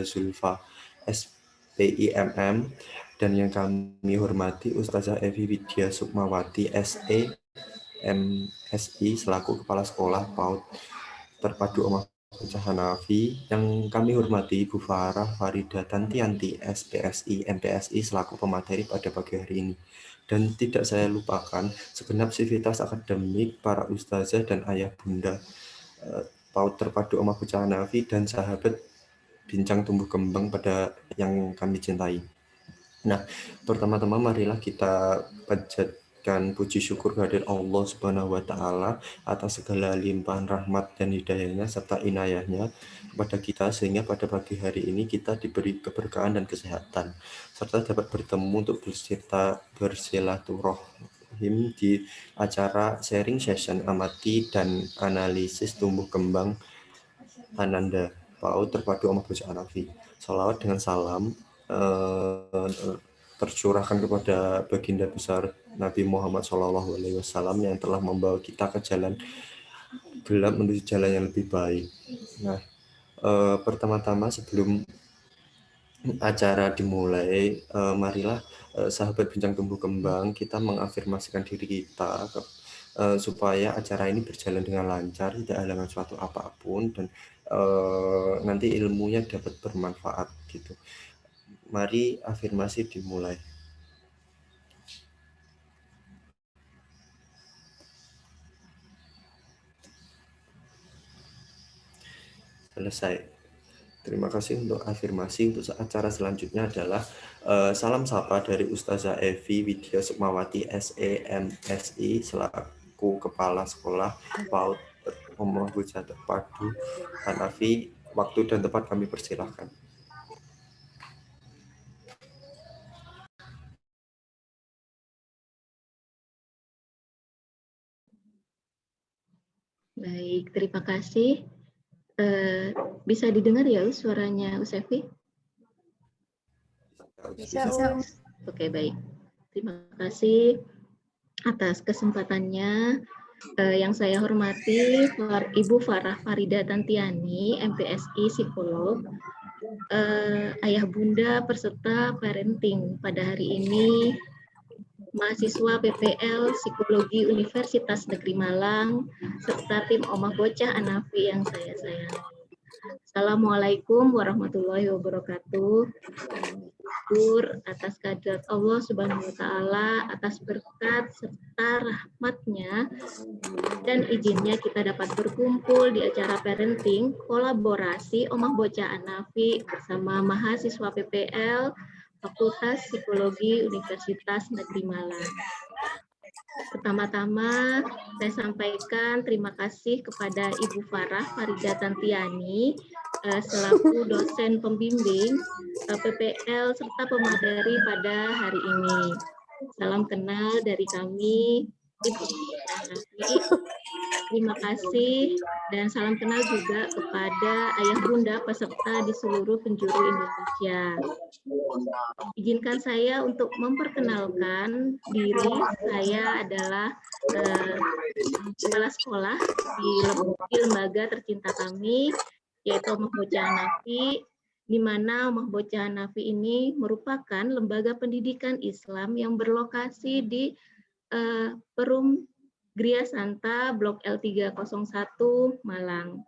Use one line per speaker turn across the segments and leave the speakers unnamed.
Zulfa SPIMM, dan yang kami hormati Ustazah Evi Widya Sukmawati SE MSI selaku Kepala Sekolah PAUD Terpadu Omah Bocah Hanafi. Yang kami hormati Bu Farah Farida Tantianti SPSI MPSI selaku pemateri pada pagi hari ini. Dan tidak saya lupakan segenap sivitas akademik para ustazah dan ayah bunda PAUD Terpadu Omah Bocah Hanafi dan sahabat bincang tumbuh kembang pada yang kami cintai. Nah, pertama-tama marilah kita panjatkan puji syukur kehadirat Allah Subhanahu wa taala atas segala limpahan rahmat dan hidayahnya serta inayahnya kepada kita, sehingga pada pagi hari ini kita diberi keberkahan dan kesehatan serta dapat bertemu untuk bersilaturahim di acara sharing session amati dan analisis tumbuh kembang Ananda PAUD Terpadu Omah Bocah Hanafi. Salawat dengan salam tercurahkan kepada baginda besar Nabi Muhammad SAW yang telah membawa kita ke jalan gelap menuju jalan yang lebih baik. Nah, pertama-tama sebelum acara dimulai, marilah sahabat bincang tumbuh kembang kita mengafirmasikan diri kita supaya acara ini berjalan dengan lancar, tidak halangan suatu apapun, dan nanti ilmunya dapat bermanfaat gitu. Mari afirmasi dimulai. Selesai. Terima kasih untuk afirmasi. Untuk acara selanjutnya adalah salam sapa dari Ustazah Evi Widya Sukmawati SE MSI selaku Kepala Sekolah PAUD Omah Bocah Terpadu Hanafi. Waktu dan tempat kami persilahkan.
Baik, terima kasih. Bisa didengar ya suaranya Usefi?
Bisa.
Oke, baik. Terima kasih atas kesempatannya. Yang saya hormati Ibu Farah Farida Tantiani, MPSI Psikolog, ayah bunda peserta parenting pada hari ini, mahasiswa PPL Psikologi Universitas Negeri Malang, serta tim Omah Bocah Hanafi yang saya sayangi. Assalamualaikum warahmatullahi wabarakatuh. Syukur atas kehadirat Allah Subhanahu wa taala, atas berkat serta rahmatnya dan izinnya kita dapat berkumpul di acara parenting kolaborasi Omah Bocah Hanafi bersama mahasiswa PPL Fakultas Psikologi Universitas Negeri Malang. Pertama-tama saya sampaikan terima kasih kepada Ibu Farah Farida Tantiani selaku dosen pembimbing PPL serta pemateri pada hari ini. Salam kenal dari kami, Ibu Hanafi. Terima kasih dan salam kenal juga kepada ayah bunda peserta di seluruh penjuru Indonesia. Izinkan saya untuk memperkenalkan diri. Saya adalah kepala sekolah di lembaga tercinta kami, yaitu Omah Bocah Hanafi, di mana Omah Bocah Hanafi ini merupakan lembaga pendidikan Islam yang berlokasi di Perum Gria Santa Blok L301 Malang.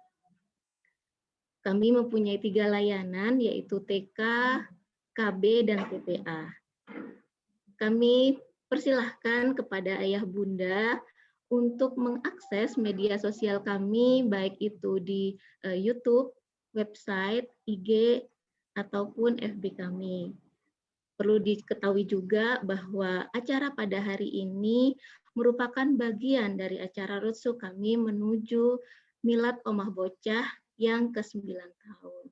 Kami mempunyai 3 layanan, yaitu TK, KB, dan TPA. Kami persilahkan kepada ayah bunda untuk mengakses media sosial kami, baik itu di YouTube, website, IG, ataupun FB kami. Perlu diketahui juga bahwa acara pada hari ini merupakan bagian dari acara roadshow kami menuju Milad Omah Bocah yang ke-9 tahun.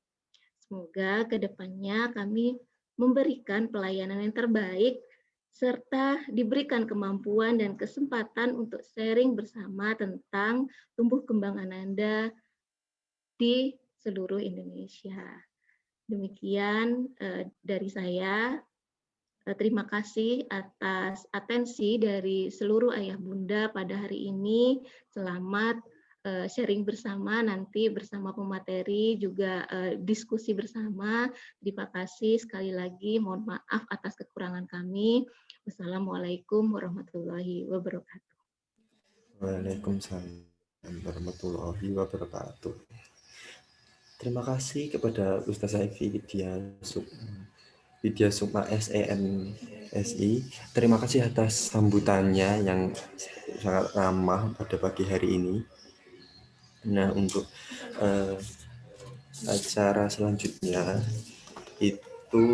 Semoga kedepannya kami memberikan pelayanan yang terbaik serta diberikan kemampuan dan kesempatan untuk sharing bersama tentang tumbuh kembang Ananda di seluruh Indonesia. Demikian dari saya. Terima kasih atas atensi dari seluruh ayah bunda pada hari ini. Selamat sharing bersama nanti bersama pemateri, juga diskusi bersama. Terima kasih sekali lagi, mohon maaf atas kekurangan kami. Wassalamualaikum warahmatullahi wabarakatuh.
Waalaikumsalam warahmatullahi wabarakatuh. Terima kasih kepada Ustazah Evi Widya Sukma SEMSI. Terima kasih atas sambutannya yang sangat ramah pada pagi hari ini. Nah, untuk acara selanjutnya itu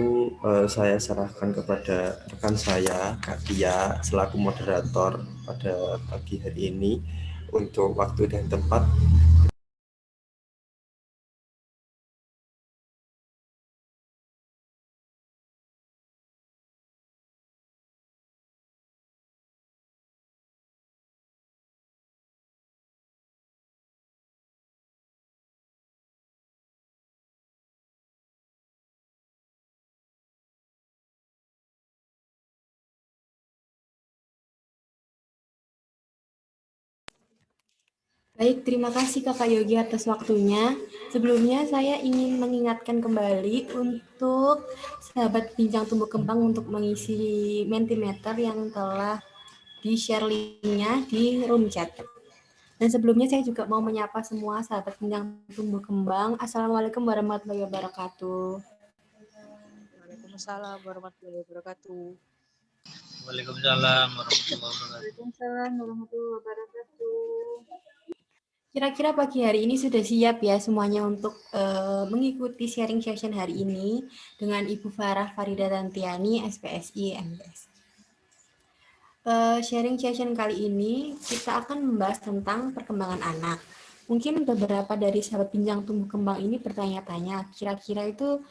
saya serahkan kepada rekan saya, Kak Tia, selaku moderator pada pagi hari ini. Untuk waktu dan tempat,
Baik, terima kasih Kakak Yogi atas waktunya. Sebelumnya saya ingin mengingatkan kembali untuk sahabat Bincang Tumbuh Kembang untuk mengisi Mentimeter yang telah di-share linknya di room chat. Dan sebelumnya saya juga mau menyapa semua sahabat Bincang Tumbuh Kembang. Assalamualaikum warahmatullahi wabarakatuh.
Waalaikumsalam warahmatullahi wabarakatuh.
Waalaikumsalam warahmatullahi wabarakatuh.
Waalaikumsalam warahmatullahi wabarakatuh.
Kira-kira pagi hari ini sudah siap ya semuanya untuk mengikuti sharing session hari ini dengan Ibu Farah Farida Tantiani, SPSI MTS. Sharing session kali ini kita akan membahas tentang perkembangan anak. Mungkin beberapa dari sahabat Bincang Tumbuh Kembang ini bertanya-tanya, kira-kira itu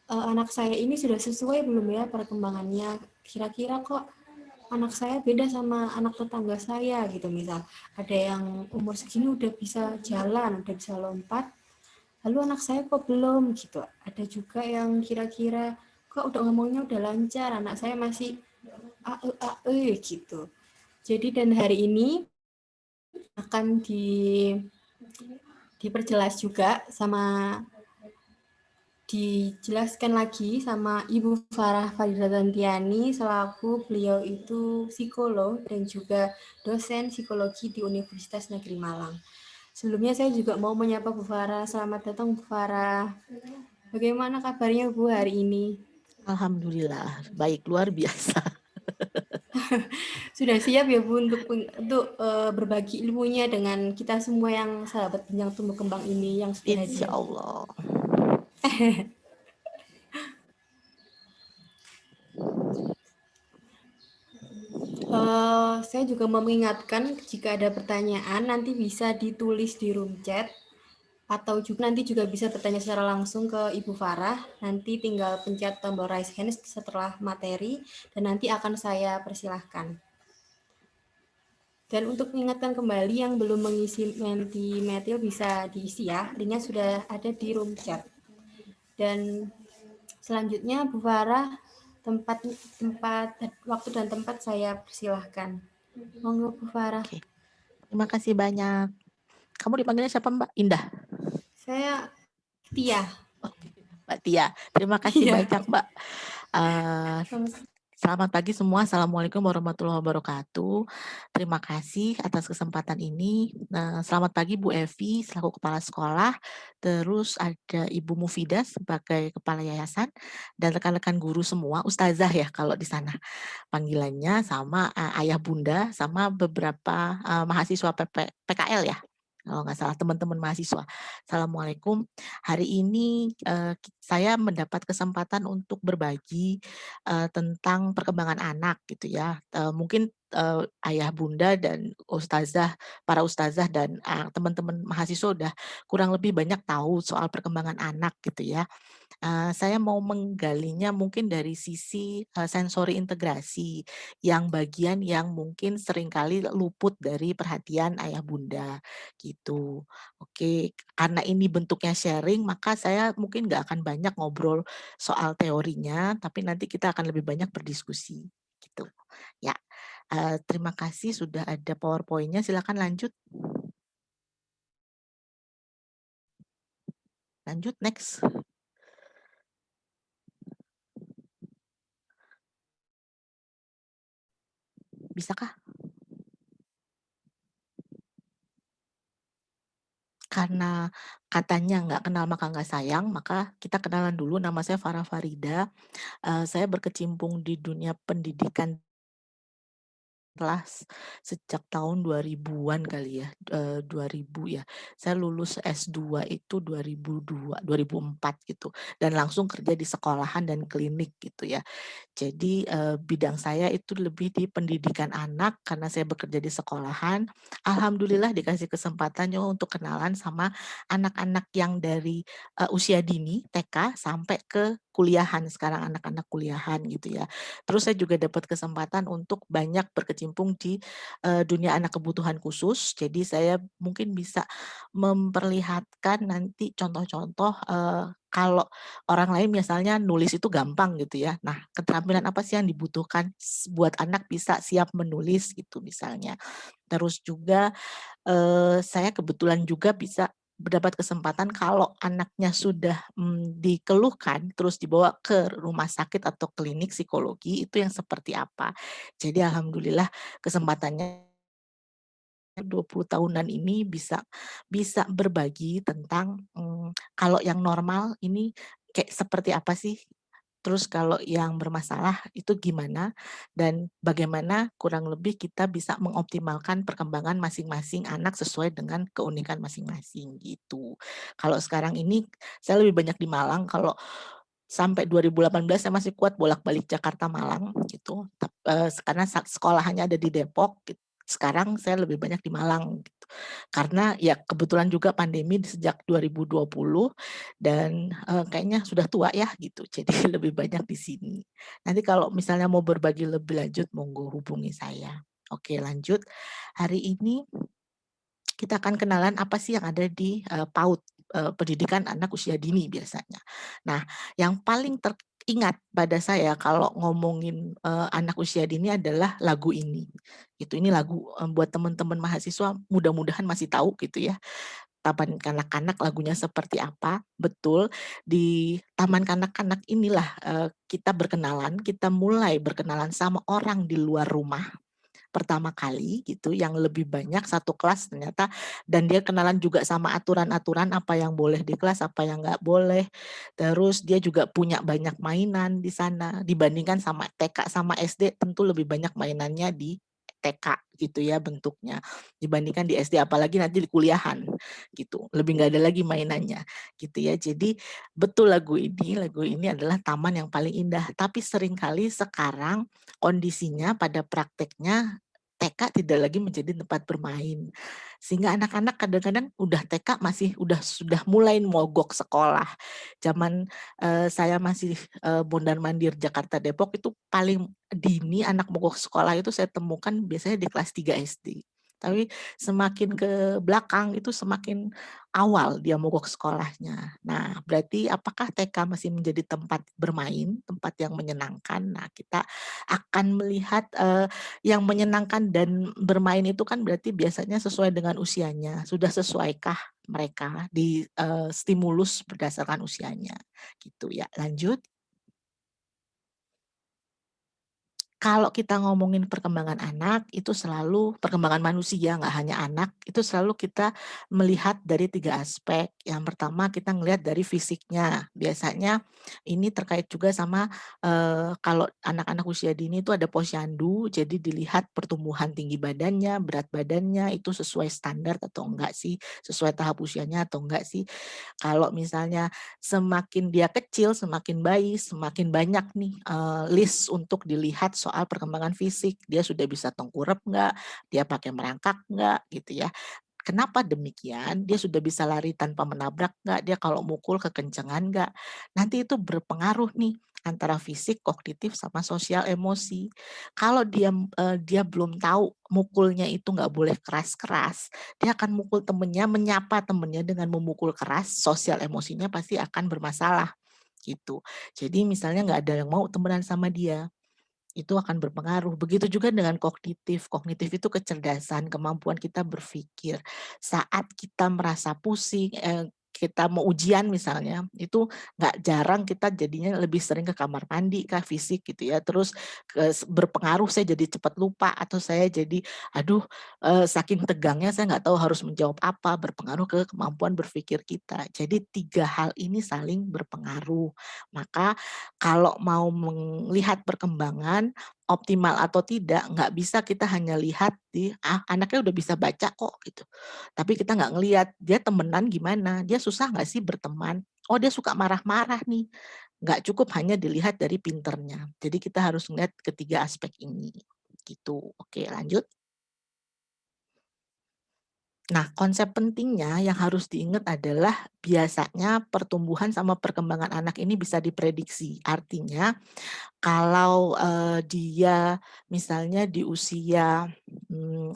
anak saya ini sudah sesuai belum ya perkembangannya? Kira-kira kok anak saya beda sama anak tetangga saya gitu, misal ada yang umur segini udah bisa jalan, udah bisa lompat, lalu anak saya kok belum gitu. Ada juga yang kira-kira kok udah ngomongnya udah lancar, anak saya masih gitu. Jadi dan hari ini akan diperjelas juga dijelaskan lagi sama Ibu Farah Farida Tantiani selaku beliau itu psikolog dan juga dosen psikologi di Universitas Negeri Malang. Sebelumnya saya juga mau menyapa Bu Farah. Selamat datang Bu Farah. Bagaimana kabarnya Bu hari ini?
Alhamdulillah, baik, luar biasa.
Sudah siap ya Bu untuk berbagi ilmunya dengan kita semua yang sahabat Bincang Tumbuh Kembang ini yang sudah hadir.
Insya Allah.
Saya juga mau mengingatkan jika ada pertanyaan nanti bisa ditulis di room chat atau juga nanti juga bisa bertanya secara langsung ke Ibu Farah. Nanti tinggal pencet tombol raise hand setelah materi dan nanti akan saya persilahkan. Dan untuk mengingatkan kembali yang belum mengisi Mentimeter bisa diisi ya, linknya sudah ada di room chat. Dan selanjutnya Bu Farah, tempat waktu dan tempat saya persilahkan. Monggo Bu Farah.
Oke. Terima kasih banyak. Kamu dipanggilnya siapa Mbak? Indah?
Saya Tia.
Mbak Tia. Terima kasih banyak Mbak. Selamat pagi semua. Assalamualaikum warahmatullahi wabarakatuh. Terima kasih atas kesempatan ini. Selamat pagi Bu Evi selaku kepala sekolah. Terus ada Ibu Mufidah sebagai kepala yayasan dan rekan-rekan guru semua, ustazah ya kalau di sana panggilannya, sama ayah bunda, sama beberapa mahasiswa PKL ya. Kalau nggak salah teman-teman mahasiswa. Assalamualaikum. Hari ini saya mendapat kesempatan untuk berbagi tentang perkembangan anak gitu ya. Mungkin ayah bunda dan para ustazah dan teman-teman mahasiswa udah kurang lebih banyak tahu soal perkembangan anak gitu ya. Saya mau menggalinya mungkin dari sisi sensori integrasi, yang bagian yang mungkin seringkali luput dari perhatian ayah bunda, gitu. Oke, karena ini bentuknya sharing, maka saya mungkin nggak akan banyak ngobrol soal teorinya, tapi nanti kita akan lebih banyak berdiskusi, gitu. Ya, terima kasih sudah ada PowerPoint-nya, silakan lanjut. Lanjut, next. Bisakah? Karena katanya nggak kenal maka nggak sayang, maka kita kenalan dulu. Nama saya Farah Farida. Saya berkecimpung di dunia pendidikan kelas sejak tahun 2000-an kali ya, 2000 ya. Saya lulus S2 itu 2002, 2004 gitu, dan langsung kerja di sekolahan dan klinik gitu ya. Jadi bidang saya itu lebih di pendidikan anak karena saya bekerja di sekolahan. Alhamdulillah dikasih kesempatannya untuk kenalan sama anak-anak yang dari usia dini TK sampai ke kuliahan, sekarang anak-anak kuliahan gitu ya. Terus saya juga dapat kesempatan untuk banyak berkecimpung di dunia anak kebutuhan khusus. Jadi saya mungkin bisa memperlihatkan nanti contoh-contoh kalau orang lain misalnya nulis itu gampang gitu ya. Nah, keterampilan apa sih yang dibutuhkan buat anak bisa siap menulis gitu misalnya. Terus juga saya kebetulan juga bisa mendapat kesempatan kalau anaknya sudah dikeluhkan terus dibawa ke rumah sakit atau klinik psikologi itu yang seperti apa. Jadi alhamdulillah kesempatannya 20 tahunan ini bisa bisa berbagi tentang kalau yang normal ini kayak seperti apa sih, terus kalau yang bermasalah itu gimana, dan bagaimana kurang lebih kita bisa mengoptimalkan perkembangan masing-masing anak sesuai dengan keunikan masing-masing gitu. Kalau sekarang ini saya lebih banyak di Malang, kalau sampai 2018 saya masih kuat bolak-balik Jakarta Malang gitu. Karena sekolahannya ada di Depok. Sekarang saya lebih banyak di Malang gitu. Karena ya kebetulan juga pandemi sejak 2020 dan kayaknya sudah tua ya gitu. Jadi lebih banyak di sini. Nanti kalau misalnya mau berbagi lebih lanjut monggo hubungi saya. Oke, lanjut. Hari ini kita akan kenalan apa sih yang ada di PAUD, pendidikan anak usia dini biasanya. Nah, yang paling teringat pada saya kalau ngomongin anak usia dini adalah lagu ini. Gitu, ini lagu buat teman-teman mahasiswa mudah-mudahan masih tahu gitu ya. Taman kanak-kanak lagunya seperti apa. Betul, di taman kanak-kanak inilah kita berkenalan, kita mulai berkenalan sama orang di luar rumah pertama kali gitu, yang lebih banyak satu kelas ternyata, dan dia kenalan juga sama aturan-aturan apa yang boleh di kelas, apa yang nggak boleh. Terus dia juga punya banyak mainan di sana dibandingkan sama TK sama SD, tentu lebih banyak mainannya di TK gitu ya bentuknya dibandingkan di SD, apalagi nanti di kuliahan gitu lebih nggak ada lagi mainannya gitu ya. Jadi betul, lagu ini adalah taman yang paling indah, tapi seringkali sekarang kondisinya pada prakteknya TK tidak lagi menjadi tempat bermain. Sehingga anak-anak kadang-kadang udah TK sudah mulai mogok sekolah. Zaman saya masih mondar-mandir Jakarta Depok itu paling dini anak mogok sekolah itu saya temukan biasanya di kelas 3 SD. Tapi semakin ke belakang itu semakin awal dia mogok sekolahnya. Nah, berarti apakah TK masih menjadi tempat bermain, tempat yang menyenangkan? Nah, kita akan melihat yang menyenangkan dan bermain itu kan berarti biasanya sesuai dengan usianya. Sudah sesuaikah mereka di stimulus berdasarkan usianya? Gitu ya. Lanjut. Kalau kita ngomongin perkembangan anak, itu selalu perkembangan manusia, nggak hanya anak, itu selalu kita melihat dari 3 aspek. Yang pertama kita ngelihat dari fisiknya. Biasanya ini terkait juga sama kalau anak-anak usia dini itu ada posyandu, jadi dilihat pertumbuhan tinggi badannya, berat badannya itu sesuai standar atau enggak sih, sesuai tahap usianya atau enggak sih. Kalau misalnya semakin dia kecil, semakin bayi, semakin banyak nih list untuk dilihat soal perkembangan fisik. Dia sudah bisa tengkurap nggak, dia pakai merangkak nggak gitu ya. Kenapa demikian? Dia sudah bisa lari tanpa menabrak nggak? Dia kalau mukul kekencengan nggak? Nanti itu berpengaruh nih antara fisik, kognitif, sama sosial emosi. Kalau dia belum tahu mukulnya itu nggak boleh keras-keras, dia akan mukul temennya, menyapa temennya dengan memukul keras, sosial emosinya pasti akan bermasalah gitu. Jadi misalnya nggak ada yang mau temenan sama dia, itu akan berpengaruh. Begitu juga dengan kognitif. Kognitif itu kecerdasan, kemampuan kita berpikir. Saat kita merasa pusing, kita mau ujian misalnya, itu nggak jarang kita jadinya lebih sering ke kamar mandi kah, fisik gitu ya. Terus berpengaruh saya jadi cepat lupa atau saya jadi aduh saking tegangnya saya nggak tahu harus menjawab apa, berpengaruh ke kemampuan berpikir kita. Jadi 3 hal ini saling berpengaruh. Maka kalau mau melihat perkembangan optimal atau tidak, nggak bisa kita hanya lihat anaknya udah bisa baca kok gitu. Tapi kita nggak ngelihat dia temenan gimana, dia susah nggak sih berteman? Oh dia suka marah-marah nih. Nggak cukup hanya dilihat dari pinternya. Jadi kita harus melihat ketiga aspek ini. Gitu. Oke lanjut. Nah, konsep pentingnya yang harus diingat adalah biasanya pertumbuhan sama perkembangan anak ini bisa diprediksi. Artinya kalau, dia misalnya di usia,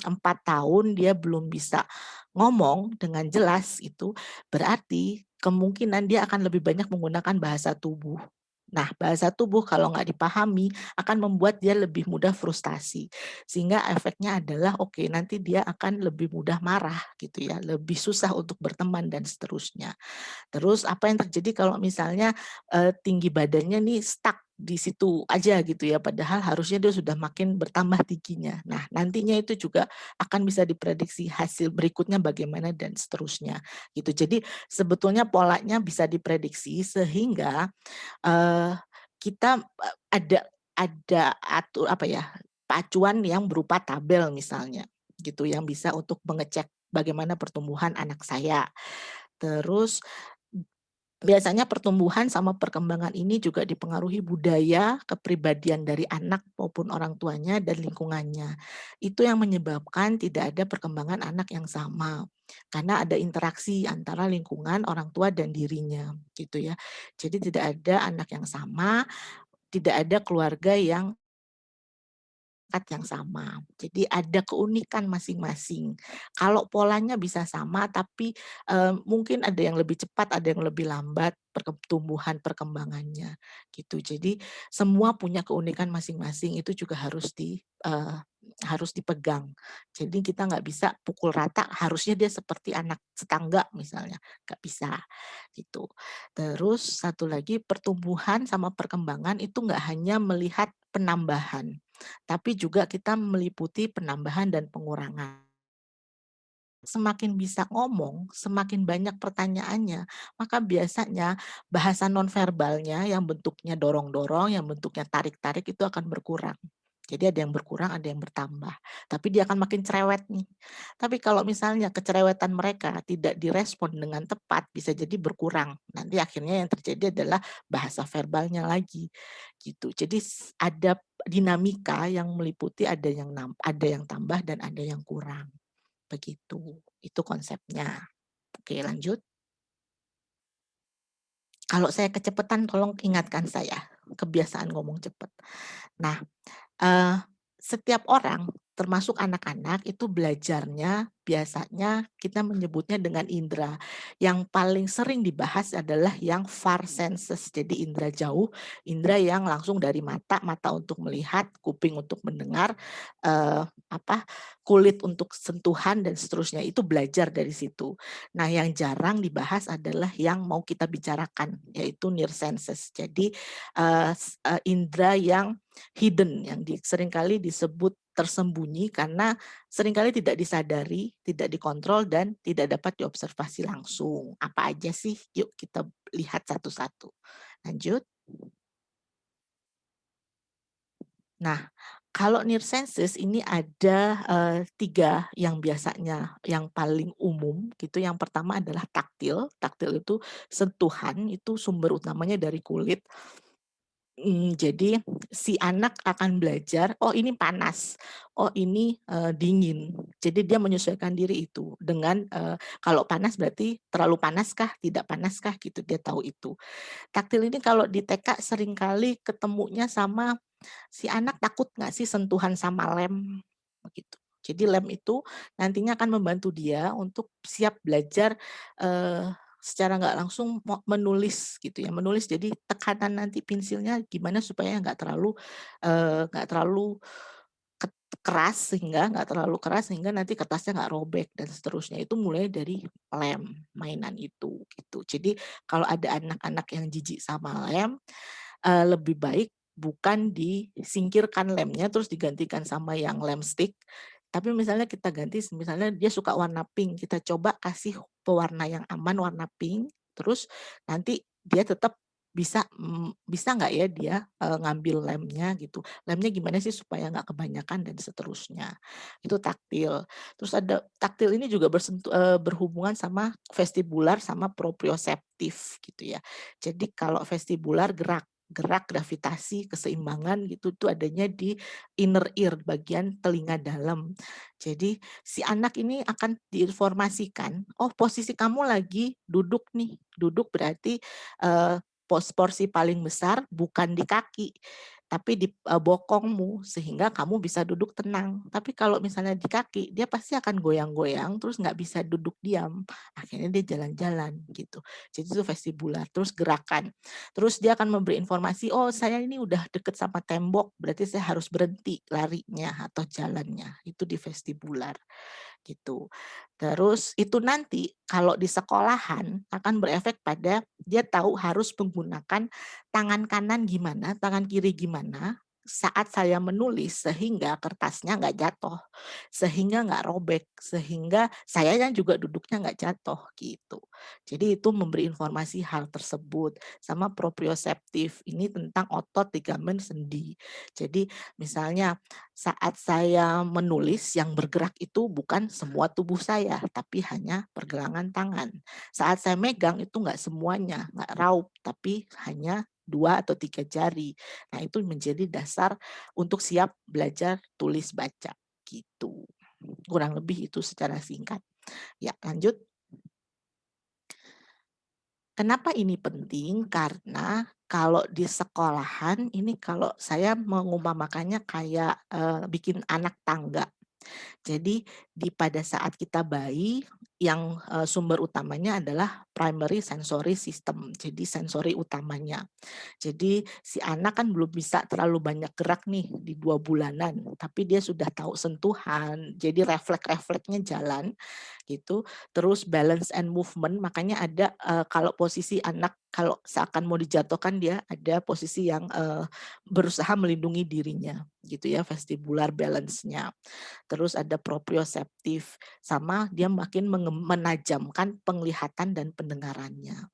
4 tahun dia belum bisa ngomong dengan jelas itu, berarti kemungkinan dia akan lebih banyak menggunakan bahasa tubuh. Nah, bahasa tubuh kalau nggak dipahami akan membuat dia lebih mudah frustasi. Sehingga efeknya adalah, oke nanti dia akan lebih mudah marah gitu ya, lebih susah untuk berteman dan seterusnya. Terus apa yang terjadi kalau misalnya, tinggi badannya nih stuck di situ aja gitu ya, padahal harusnya dia sudah makin bertambah tingginya. Nah, nantinya itu juga akan bisa diprediksi hasil berikutnya bagaimana dan seterusnya, gitu. Jadi sebetulnya polanya bisa diprediksi sehingga, eee, kita, ada apa ya, pacuan yang berupa tabel misalnya, gitu, yang bisa untuk mengecek bagaimana pertumbuhan anak saya. Terus biasanya pertumbuhan sama perkembangan ini juga dipengaruhi budaya, kepribadian dari anak maupun orang tuanya dan lingkungannya. Itu yang menyebabkan tidak ada perkembangan anak yang sama. Karena ada interaksi antara lingkungan, orang tua dan dirinya, gitu ya. Jadi tidak ada anak yang sama, tidak ada keluarga yang yang sama. Jadi ada keunikan masing-masing. Kalau polanya bisa sama, tapi mungkin ada yang lebih cepat, ada yang lebih lambat pertumbuhan perkembangannya, gitu. Jadi semua punya keunikan masing-masing, itu juga harus dipegang. Jadi kita nggak bisa pukul rata, harusnya dia seperti anak tetangga misalnya, nggak bisa, gitu. Terus satu lagi pertumbuhan sama perkembangan itu nggak hanya melihat penambahan, tapi juga kita meliputi penambahan dan pengurangan. Semakin bisa ngomong, semakin banyak pertanyaannya, maka biasanya bahasa nonverbalnya yang bentuknya dorong-dorong, yang bentuknya tarik-tarik itu akan berkurang. Jadi ada yang berkurang, ada yang bertambah. Tapi dia akan makin cerewet nih. Tapi kalau misalnya kecerewetan mereka tidak direspon dengan tepat, bisa jadi berkurang. Nanti akhirnya yang terjadi adalah bahasa verbalnya lagi. Gitu. Jadi ada dinamika yang meliputi ada yang tambah dan ada yang kurang. Begitu, itu konsepnya. Oke lanjut. Kalau saya kecepatan tolong ingatkan saya, kebiasaan ngomong cepet. Nah, eee, setiap orang, termasuk anak-anak, itu belajarnya biasanya kita menyebutnya dengan indera. Yang paling sering dibahas adalah yang far senses, jadi indera jauh, indera yang langsung dari mata, mata untuk melihat, kuping untuk mendengar, apa, kulit untuk sentuhan dan seterusnya, itu belajar dari situ. Nah, yang jarang dibahas adalah yang mau kita bicarakan, yaitu near senses. Jadi, indera yang hidden yang seringkali disebut tersembunyi karena seringkali tidak disadari, tidak dikontrol dan tidak dapat diobservasi langsung. Apa aja sih? Yuk kita lihat satu-satu. Lanjut. Nah, kalau near senses ini ada 3 yang biasanya yang paling umum gitu. Yang pertama adalah taktil. Taktil itu sentuhan, itu sumber utamanya dari kulit. Jadi si anak akan belajar, oh ini panas, oh ini, dingin. Jadi dia menyesuaikan diri itu dengan, kalau panas berarti terlalu panaskah, tidak panaskah gitu, dia tahu itu. Taktil ini kalau di TK seringkali ketemunya sama si anak takut nggak sih sentuhan sama lem, begitu. Jadi lem itu nantinya akan membantu dia untuk siap belajar, secara nggak langsung menulis gitu ya, menulis jadi tekanan nanti pensilnya gimana supaya nggak terlalu keras sehingga nanti kertasnya nggak robek dan seterusnya. Itu mulai dari lem mainan itu gitu. Jadi kalau ada anak-anak yang jijik sama lem, lebih baik bukan disingkirkan lemnya terus digantikan sama yang lem stick, tapi misalnya kita ganti, misalnya dia suka warna pink, kita coba kasih pewarna yang aman warna pink, terus nanti dia tetap bisa nggak ya dia ngambil lemnya gitu. Lemnya gimana sih supaya nggak kebanyakan dan seterusnya. Itu taktil. Terus ada taktil ini juga berhubungan sama vestibular sama proprioseptif gitu ya. Jadi kalau vestibular gerak gravitasi, keseimbangan gitu itu adanya di inner ear, bagian telinga dalam. Jadi si anak ini akan diinformasikan, oh posisi kamu lagi duduk nih. Duduk berarti porsi paling besar bukan di kaki, tapi di bokongmu sehingga kamu bisa duduk tenang. Tapi kalau misalnya di kaki, dia pasti akan goyang-goyang terus nggak bisa duduk diam. Akhirnya dia jalan-jalan gitu. Jadi itu vestibular. Terus gerakan. Terus dia akan memberi informasi, oh saya ini udah deket sama tembok, berarti saya harus berhenti larinya atau jalannya. Itu di vestibular gitu. Terus itu nanti kalau di sekolahan akan berefek pada dia tahu harus menggunakan tangan kanan gimana, tangan kiri gimana saat saya menulis sehingga kertasnya nggak jatuh, sehingga nggak robek, sehingga saya yang juga duduknya nggak jatuh gitu. Jadi itu memberi informasi hal tersebut. Sama proprioseptif, ini tentang otot, ligamen, sendi. Jadi misalnya saat saya menulis yang bergerak itu bukan semua tubuh saya, tapi hanya pergelangan tangan. Saat saya megang itu nggak semuanya, nggak raup, tapi hanya 2 atau 3 jari. Nah itu menjadi dasar untuk siap belajar tulis baca gitu. Kurang lebih itu secara singkat. Ya lanjut. Kenapa ini penting? Karena kalau di sekolahan ini kalau saya mengumpamakannya kayak bikin anak tangga. Jadi pada saat kita bayi yang sumber utamanya adalah primary sensory system. Jadi sensori utamanya. Jadi si anak kan belum bisa terlalu banyak gerak nih di 2 bulanan, tapi dia sudah tahu sentuhan, jadi refleks-refleksnya jalan gitu. Terus balance and movement, makanya ada kalau posisi anak kalau seakan mau dijatuhkan dia ada posisi yang berusaha melindungi dirinya gitu ya, vestibular balance-nya. Terus ada proprioseptif, sama dia makin menajamkan penglihatan dan pendengarannya.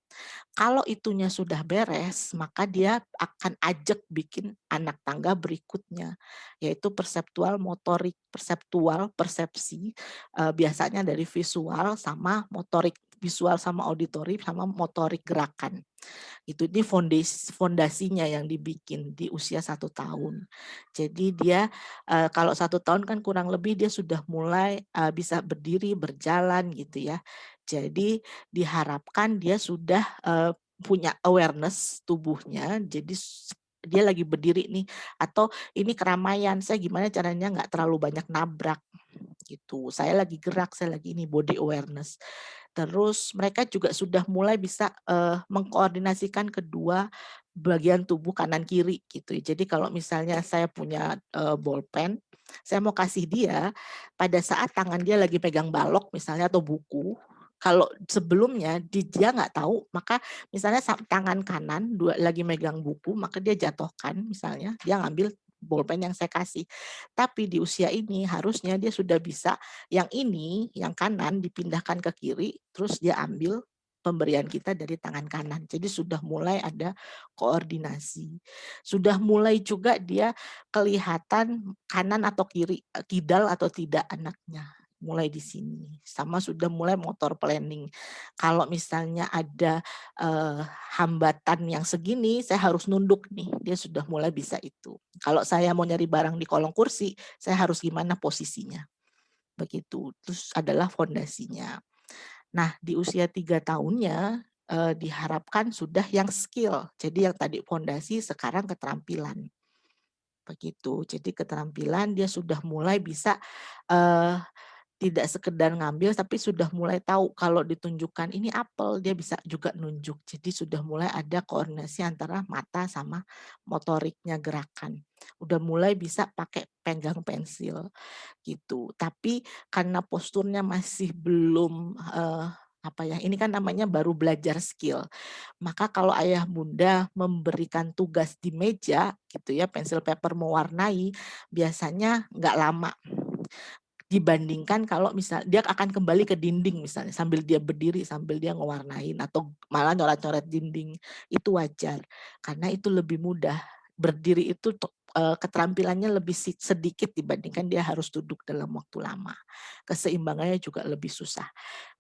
Kalau itunya sudah beres, maka dia akan ajak bikin anak tangga berikutnya, yaitu perseptual motorik. Perseptual, persepsi, biasanya dari visual sama motorik. Visual sama auditory sama motorik gerakan. Ini fondasinya yang dibikin di usia 1 tahun. Jadi dia kalau 1 tahun kan kurang lebih dia sudah mulai bisa berdiri, berjalan gitu ya. Jadi diharapkan dia sudah punya awareness tubuhnya, jadi dia lagi berdiri nih, atau ini keramaian, saya gimana caranya nggak terlalu banyak nabrak gitu. Saya lagi gerak, saya lagi ini body awareness. Terus mereka juga sudah mulai bisa mengkoordinasikan kedua bagian tubuh kanan kiri gitu. Jadi kalau misalnya saya punya bolpen, saya mau kasih dia pada saat tangan dia lagi pegang balok misalnya atau buku. Kalau sebelumnya dia nggak tahu, maka misalnya tangan kanan lagi megang buku, maka dia jatuhkan misalnya, dia ngambil bolpen yang saya kasih. Tapi di usia ini harusnya dia sudah bisa yang ini, yang kanan dipindahkan ke kiri, terus dia ambil pemberian kita dari tangan kanan. Jadi sudah mulai ada koordinasi. Sudah mulai juga dia kelihatan kanan atau kiri, kidal atau tidak anaknya. Mulai di sini. Sama sudah mulai motor planning. Kalau misalnya ada hambatan yang segini, saya harus nunduk nih. Dia sudah mulai bisa itu. Kalau saya mau nyari barang di kolong kursi, saya harus gimana posisinya. Begitu. Terus adalah fondasinya. Nah, di usia 3 tahunnya diharapkan sudah yang skill. Jadi yang tadi fondasi, sekarang keterampilan. Begitu. Jadi keterampilan dia sudah mulai bisa tidak sekedar ngambil tapi sudah mulai tahu kalau ditunjukkan ini apel, dia bisa juga nunjuk. Jadi sudah mulai ada koordinasi antara mata sama motoriknya gerakan. Udah mulai bisa pakai pegang pensil gitu. Tapi karena posturnya masih belum apa ya, ini kan namanya baru belajar skill. Maka kalau ayah bunda memberikan tugas di meja gitu ya, pensil paper mewarnai, biasanya nggak lama dibandingkan kalau misal dia akan kembali ke dinding misalnya sambil dia berdiri sambil dia ngewarnain atau malah coret-coret dinding, itu wajar karena itu lebih mudah. Berdiri itu keterampilannya lebih sedikit dibandingkan dia harus duduk dalam waktu lama. Keseimbangannya juga lebih susah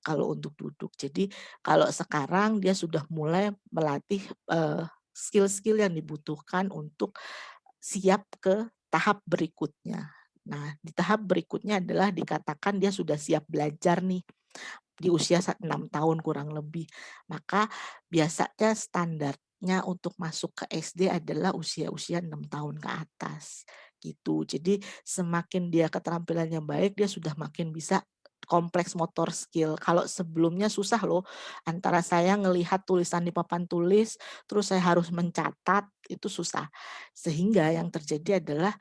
kalau untuk duduk. Jadi kalau sekarang dia sudah mulai melatih skill-skill yang dibutuhkan untuk siap ke tahap berikutnya. Nah, di tahap berikutnya adalah dikatakan dia sudah siap belajar nih di usia 6 tahun kurang lebih. Maka biasanya standarnya untuk masuk ke SD adalah usia-usia 6 tahun ke atas gitu. Jadi semakin dia keterampilannya baik, dia sudah makin bisa kompleks motor skill. Kalau sebelumnya susah loh, antara saya ngelihat tulisan di papan tulis, terus saya harus mencatat, itu susah. Sehingga yang terjadi adalah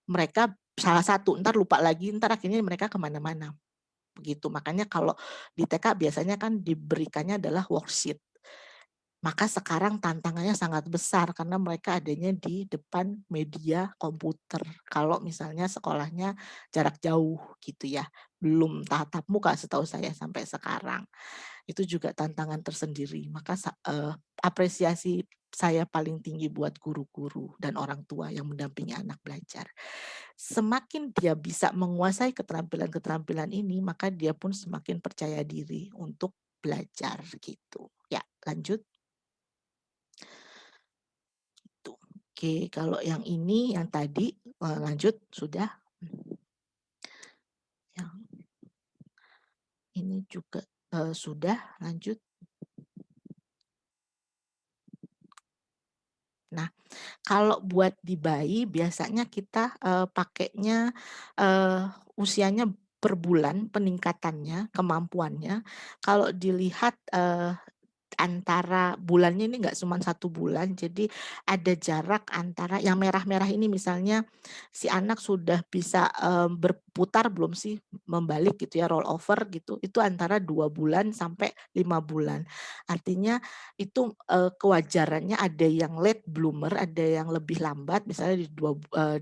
mereka salah satu, ntar lupa lagi, ntar akhirnya mereka kemana-mana. Begitu, makanya kalau di TK biasanya kan diberikannya adalah worksheet. Maka sekarang tantangannya sangat besar karena mereka adanya di depan media komputer. Kalau misalnya sekolahnya jarak jauh gitu ya, belum tatap muka setahu saya sampai sekarang. Itu juga tantangan tersendiri. Maka apresiasi saya paling tinggi buat guru-guru dan orang tua yang mendampingi anak belajar. Semakin dia bisa menguasai keterampilan-keterampilan ini, maka dia pun semakin percaya diri untuk belajar gitu. Ya, lanjut. Gitu. Oke, kalau yang ini, yang tadi lanjut sudah. Yang ini juga sudah, lanjut. Nah, kalau buat di bayi biasanya kita pakainya usianya per bulan peningkatannya, kemampuannya. Kalau dilihat antara bulannya ini nggak cuma 1 bulan, jadi ada jarak antara yang merah-merah ini misalnya si anak sudah bisa berputar belum sih, membalik gitu ya, roll over gitu, itu antara 2 bulan sampai 5 bulan. Artinya itu kewajarannya ada yang late bloomer, ada yang lebih lambat, misalnya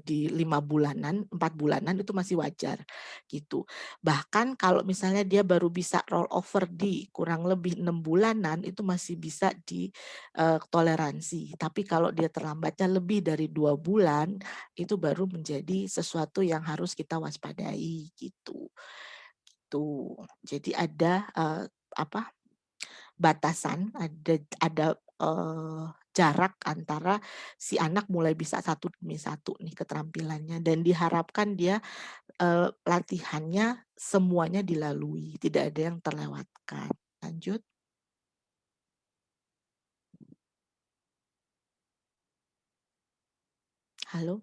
di 5 bulanan, 4 bulanan itu masih wajar gitu. Bahkan kalau misalnya dia baru bisa roll over di kurang lebih 6 bulanan, itu masih bisa toleransi. Tapi kalau dia terlambatnya lebih dari 2 bulan, itu baru menjadi sesuatu yang harus kita waspadai gitu. Gitu. Jadi ada batasan, ada jarak antara si anak mulai bisa satu demi satu nih keterampilannya dan diharapkan dia latihannya semuanya dilalui, tidak ada yang terlewatkan. Lanjut. Halo?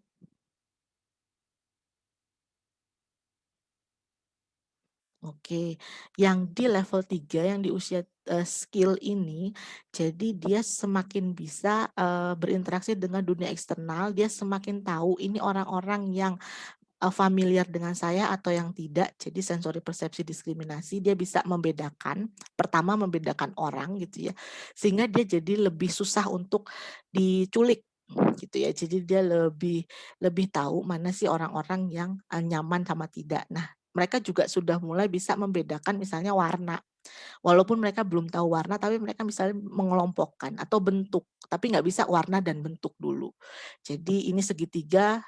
Oke, yang di level 3 yang di usia skill ini, jadi dia semakin bisa berinteraksi dengan dunia eksternal, dia semakin tahu ini orang-orang yang familiar dengan saya atau yang tidak. Jadi sensori persepsi diskriminasi dia bisa membedakan, pertama membedakan orang gitu ya, sehingga dia jadi lebih susah untuk diculik gitu ya. Jadi dia lebih tahu mana sih orang-orang yang nyaman sama tidak. Nah, mereka juga sudah mulai bisa membedakan misalnya warna. Walaupun mereka belum tahu warna, tapi mereka misalnya mengelompokkan atau bentuk, tapi nggak bisa warna dan bentuk dulu. Jadi ini segitiga,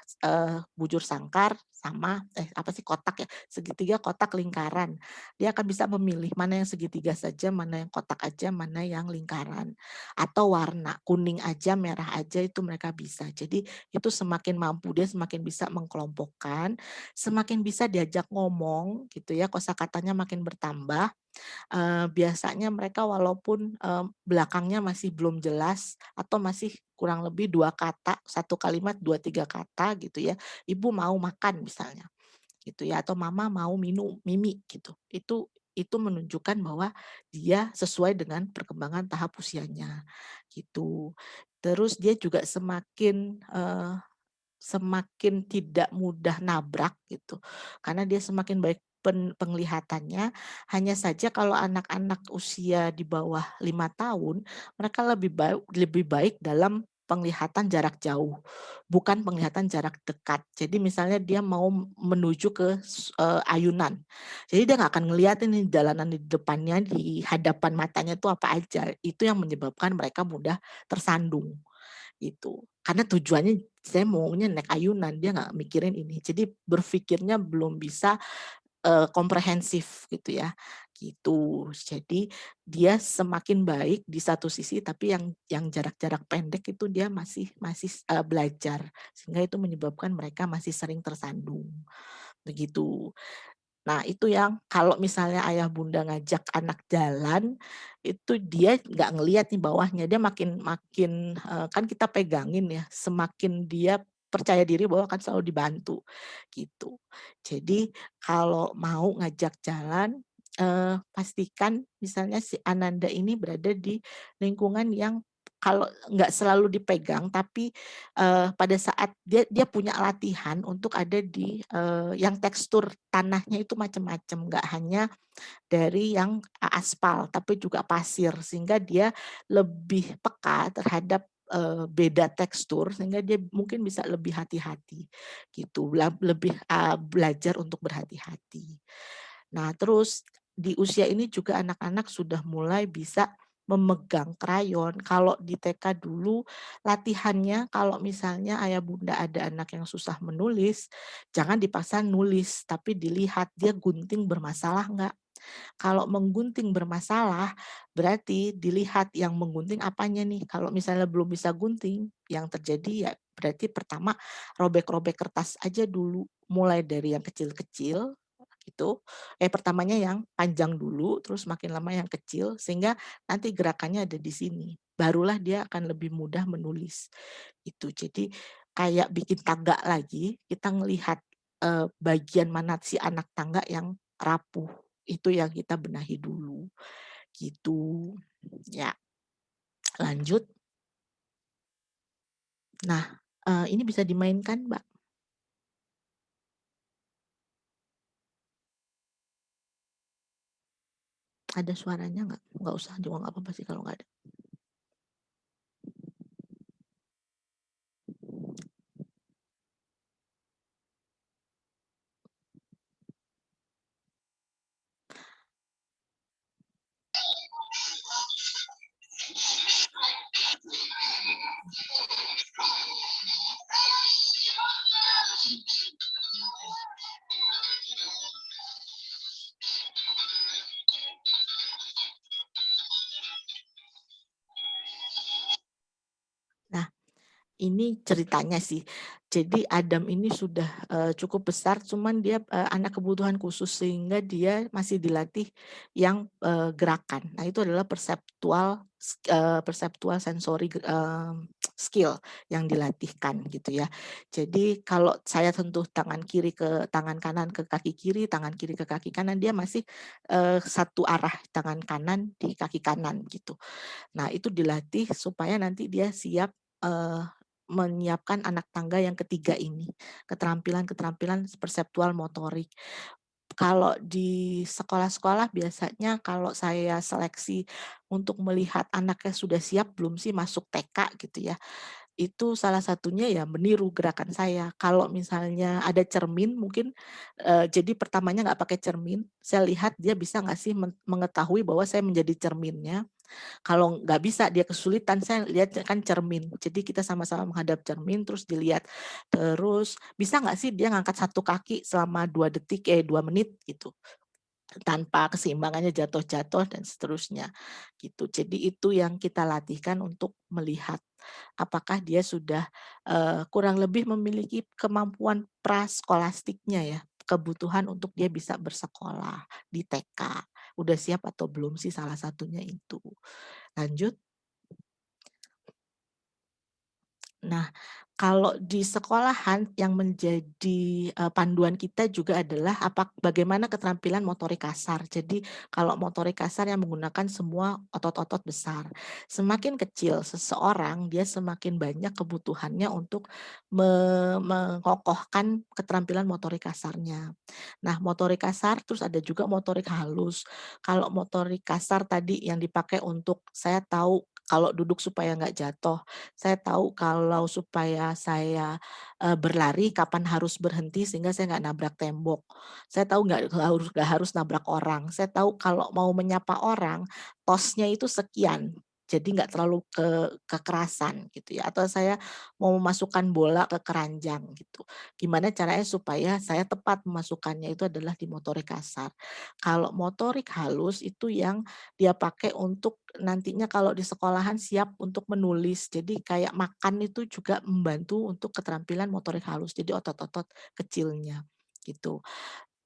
bujur sangkar sama apa sih kotak ya, segitiga, kotak, lingkaran. Dia akan bisa memilih mana yang segitiga saja, mana yang kotak aja, mana yang lingkaran. Atau warna, kuning aja, merah aja itu mereka bisa. Jadi itu semakin mampu dia semakin bisa mengkelompokkan, semakin bisa diajak ngomong gitu ya, kosakatanya makin bertambah. Biasanya mereka walaupun belakangnya masih belum jelas atau masih kurang lebih 2 kata, 1 kalimat 2, 3 kata gitu ya, "Ibu mau makan," misalnya. gitu ya, atau mama mau minum mimi gitu. Itu menunjukkan bahwa dia sesuai dengan perkembangan tahap usianya gitu. Terus dia juga semakin tidak mudah nabrak gitu, karena dia semakin baik penglihatannya. Hanya saja kalau anak-anak usia di bawah 5 tahun, mereka lebih baik dalam penglihatan jarak jauh, bukan penglihatan jarak dekat. Jadi misalnya dia mau menuju ke ayunan, jadi dia nggak akan ngeliatin nih jalanan di depannya, di hadapan matanya itu apa aja. Itu yang menyebabkan mereka mudah tersandung. Itu. Karena tujuannya saya maunya naik ayunan, dia nggak mikirin ini. Jadi berpikirnya belum bisa, komprehensif gitu ya, gitu. Jadi dia semakin baik di satu sisi, tapi yang jarak-jarak pendek itu dia masih masih, belajar, sehingga itu menyebabkan mereka masih sering tersandung, begitu. Nah, itu yang kalau misalnya ayah bunda ngajak anak jalan, itu dia nggak ngelihat nih bawahnya, dia makin makin, kan kita pegangin ya, semakin dia percaya diri bahwa akan selalu dibantu, gitu. Jadi kalau mau ngajak jalan, pastikan misalnya si Ananda ini berada di lingkungan yang kalau nggak selalu dipegang, tapi pada saat dia punya latihan untuk ada di, yang tekstur tanahnya itu macam-macam, nggak hanya dari yang aspal, tapi juga pasir, sehingga dia lebih peka terhadap, beda tekstur, sehingga dia mungkin bisa lebih hati-hati, gitu, lebih, belajar untuk berhati-hati. Nah, terus di usia ini juga anak-anak sudah mulai bisa memegang krayon. Kalau di TK dulu latihannya kalau misalnya ayah bunda ada anak yang susah menulis, jangan dipaksa nulis, tapi dilihat dia gunting bermasalah nggak. Kalau menggunting bermasalah, berarti dilihat yang menggunting apanya nih. Kalau misalnya belum bisa gunting, yang terjadi ya berarti pertama robek-robek kertas aja dulu, mulai dari yang kecil-kecil gitu. Pertamanya yang panjang dulu, terus makin lama yang kecil, sehingga nanti gerakannya ada di sini. Barulah dia akan lebih mudah menulis. Itu. Jadi kayak bikin tangga lagi, kita ngelihat bagian mana si anak tangga yang rapuh. Itu yang kita benahi dulu. Gitu. Ya, lanjut. Nah, ini bisa dimainkan, Mbak? Ada suaranya nggak? Nggak usah juga nggak apa-apa sih kalau nggak ada. Nah, ini ceritanya sih. Jadi Adam ini sudah, cukup besar, cuman dia, anak kebutuhan khusus, sehingga dia masih dilatih yang, gerakan. Nah, itu adalah perceptual sensory, skill yang dilatihkan gitu ya. Jadi kalau saya sentuh tangan kiri ke tangan kanan ke kaki kiri, tangan kiri ke kaki kanan, dia masih, satu arah tangan kanan di kaki kanan gitu. Nah, itu dilatih supaya nanti dia siap, menyiapkan anak tangga yang ketiga ini, keterampilan-keterampilan perseptual motorik. Kalau di sekolah-sekolah biasanya kalau saya seleksi untuk melihat anaknya sudah siap belum sih masuk TK gitu ya, itu salah satunya ya meniru gerakan saya. Kalau misalnya ada cermin mungkin, jadi pertamanya nggak pakai cermin, saya lihat dia bisa nggak sih mengetahui bahwa saya menjadi cerminnya. Kalau nggak bisa dia kesulitan, saya lihat kan cermin. Jadi kita sama-sama menghadap cermin terus dilihat. Terus bisa nggak sih dia ngangkat satu kaki selama 2 detik, 2 menit gitu. Tanpa keseimbangannya jatuh-jatuh dan seterusnya gitu. Jadi itu yang kita latihkan untuk melihat apakah dia sudah, kurang lebih memiliki kemampuan praskolastiknya ya, kebutuhan untuk dia bisa bersekolah di TK. Udah siap atau belum sih salah satunya itu. Lanjut. Nah, kalau di sekolahan yang menjadi panduan kita juga adalah bagaimana keterampilan motorik kasar. Jadi kalau motorik kasar yang menggunakan semua otot-otot besar. Semakin kecil seseorang, dia semakin banyak kebutuhannya untuk mengokohkan keterampilan motorik kasarnya. Nah, motorik kasar terus ada juga motorik halus. Kalau motorik kasar tadi yang dipakai untuk saya tahu kalau duduk supaya nggak jatuh, saya tahu kalau supaya saya, berlari kapan harus berhenti sehingga saya nggak nabrak tembok. Saya tahu nggak harus nabrak orang. Saya tahu kalau mau menyapa orang, tosnya itu sekian. Jadi nggak terlalu kekerasan gitu ya, atau saya mau memasukkan bola ke keranjang gitu. Gimana caranya supaya saya tepat memasukkannya itu adalah di motorik kasar. Kalau motorik halus itu yang dia pakai untuk nantinya kalau di sekolahan siap untuk menulis. Jadi kayak makan itu juga membantu untuk keterampilan motorik halus, jadi otot-otot kecilnya, gitu.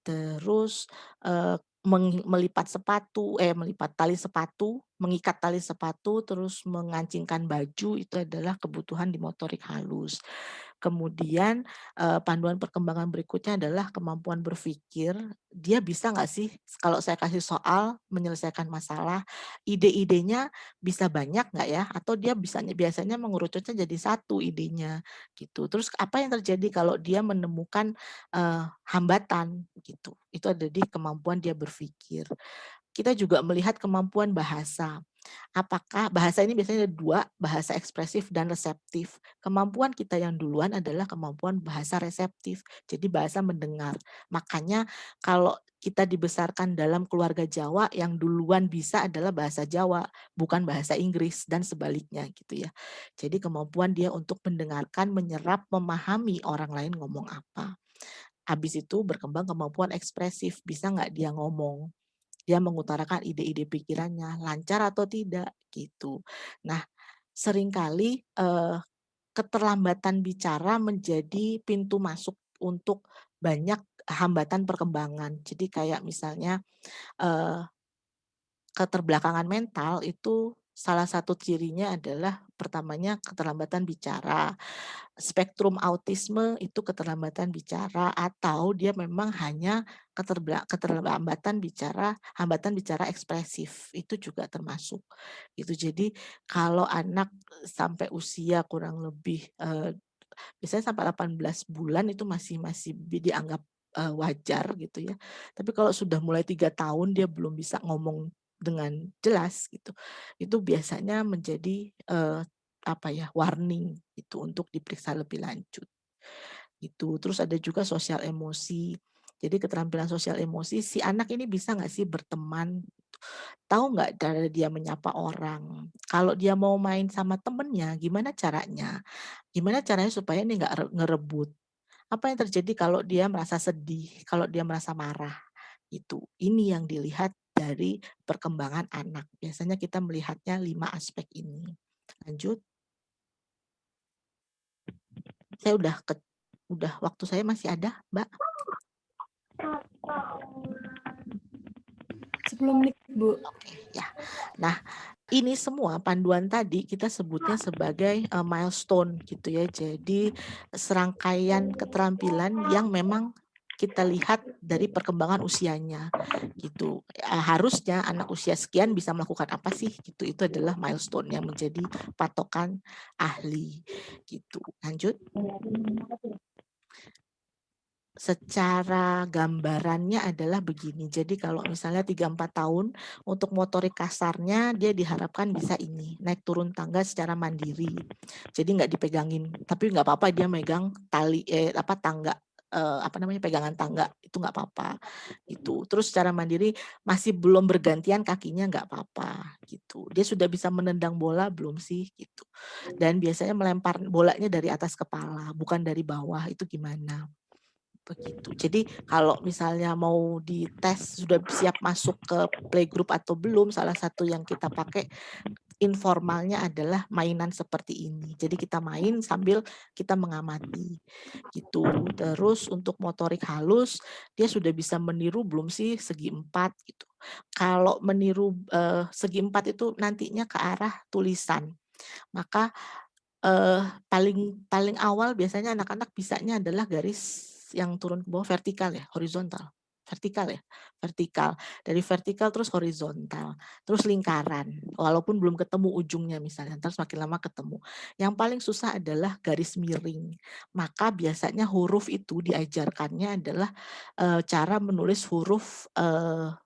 Terus, melipat tali sepatu, mengikat tali sepatu, terus mengancingkan baju, itu adalah kebutuhan di motorik halus. Kemudian, panduan perkembangan berikutnya adalah kemampuan berpikir, dia bisa nggak sih kalau saya kasih soal menyelesaikan masalah, ide-idenya bisa banyak nggak ya? Atau dia biasanya mengerucutnya jadi satu idenya, gitu. Terus apa yang terjadi kalau dia menemukan hambatan gitu, itu ada di kemampuan dia berpikir. Kita juga melihat kemampuan bahasa. Apakah bahasa ini biasanya ada 2, bahasa ekspresif dan reseptif. Kemampuan kita yang duluan adalah kemampuan bahasa reseptif, jadi bahasa mendengar. Makanya kalau kita dibesarkan dalam keluarga Jawa, yang duluan bisa adalah bahasa Jawa, bukan bahasa Inggris dan sebaliknya gitu ya. Jadi kemampuan dia untuk mendengarkan, menyerap, memahami orang lain ngomong apa. Habis itu berkembang kemampuan ekspresif, bisa nggak dia ngomong, dia mengutarakan ide-ide pikirannya, lancar atau tidak, gitu. Nah, seringkali, keterlambatan bicara menjadi pintu masuk untuk banyak hambatan perkembangan. Jadi kayak misalnya, eee keterbelakangan mental itu salah satu cirinya adalah pertamanya keterlambatan bicara. Spektrum autisme itu keterlambatan bicara atau dia memang hanya keterlambatan bicara, hambatan bicara ekspresif, itu juga termasuk. Itu jadi kalau anak sampai usia kurang lebih, biasanya sampai 18 bulan itu masih masih dianggap, wajar gitu ya. Tapi kalau sudah mulai 3 tahun dia belum bisa ngomong dengan jelas gitu, itu biasanya menjadi, apa ya, warning itu untuk diperiksa lebih lanjut, gitu. Terus ada juga sosial emosi. Jadi keterampilan sosial emosi, si anak ini bisa nggak sih berteman, tahu nggak cara dia menyapa orang, kalau dia mau main sama temennya gimana caranya? Gimana caranya supaya ini nggak ngerebut? Apa yang terjadi kalau dia merasa sedih, kalau dia merasa marah, itu. Ini yang dilihat dari perkembangan anak. Biasanya kita melihatnya 5 aspek ini. Lanjut. Saya udah waktu saya masih ada, Mbak?
10 menit, Bu.
Oke, ya. Nah, ini semua panduan tadi kita sebutnya sebagai, milestone gitu ya. Jadi serangkaian keterampilan yang memang kita lihat dari perkembangan usianya gitu. Harusnya anak usia sekian bisa melakukan apa sih gitu. Itu adalah milestone yang menjadi patokan ahli gitu. Lanjut. Secara gambarannya adalah begini, jadi kalau misalnya 3-4 tahun, untuk motorik kasarnya dia diharapkan bisa ini, naik turun tangga secara mandiri. Jadi nggak dipegangin, tapi nggak apa-apa dia megang tali tangga, pegangan tangga, itu nggak apa-apa, gitu. Terus secara mandiri masih belum bergantian kakinya nggak apa-apa, gitu. Dia sudah bisa menendang bola belum sih, gitu. Dan biasanya melempar bolanya dari atas kepala, bukan dari bawah, itu gimana? Begitu. Jadi kalau misalnya mau dites sudah siap masuk ke playgroup atau belum, salah satu yang kita pakai informalnya adalah mainan seperti ini. Jadi kita main sambil kita mengamati gitu. Terus untuk motorik halus dia sudah bisa meniru belum sih segi 4 gitu. Kalau meniru segi 4 itu nantinya ke arah tulisan. Maka paling awal biasanya anak-anak bisanya adalah garis yang turun ke bawah vertikal ya, horizontal. Vertikal ya, vertikal. Dari vertikal terus horizontal, terus lingkaran. Walaupun belum ketemu ujungnya misalnya, terus makin lama ketemu. Yang paling susah adalah garis miring. Maka biasanya huruf itu diajarkannya adalah cara menulis huruf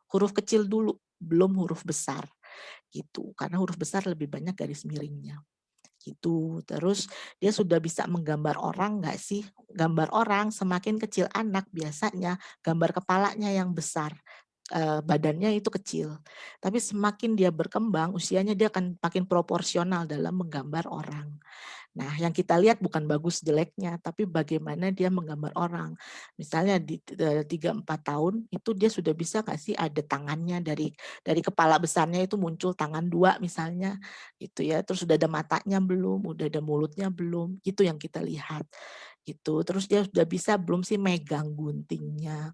kecil dulu, belum huruf besar gitu. Karena huruf besar lebih banyak garis miringnya gitu. Terus dia sudah bisa menggambar orang nggak sih? Gambar orang semakin kecil anak biasanya gambar kepalanya yang besar, badannya itu kecil. Tapi semakin dia berkembang usianya dia akan makin proporsional dalam menggambar orang. Nah, yang kita lihat bukan bagus jeleknya, tapi bagaimana dia menggambar orang. Misalnya di 3-4 tahun itu dia sudah bisa nggak sih ada tangannya dari kepala besarnya itu muncul tangan 2 misalnya gitu ya. Terus sudah ada matanya belum, udah ada mulutnya belum, itu yang kita lihat gitu. Terus dia sudah bisa belum sih megang guntingnya,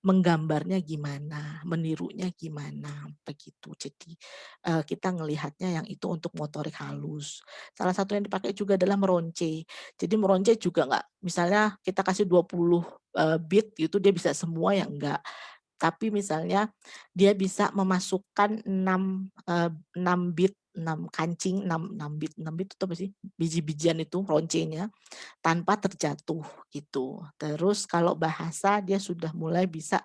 menggambarnya gimana, menirunya gimana, begitu. Jadi kita ngelihatnya yang itu untuk motorik halus. Salah satu yang dipakai juga adalah meronce. Jadi meronce juga nggak, misalnya kita kasih 20 bit gitu, dia bisa semua ya enggak. Tapi misalnya dia bisa memasukkan 6 bit, 6 kancing, 6 bit itu apa sih? Biji-bijian itu roncenya tanpa terjatuh gitu. Terus kalau bahasa dia sudah mulai bisa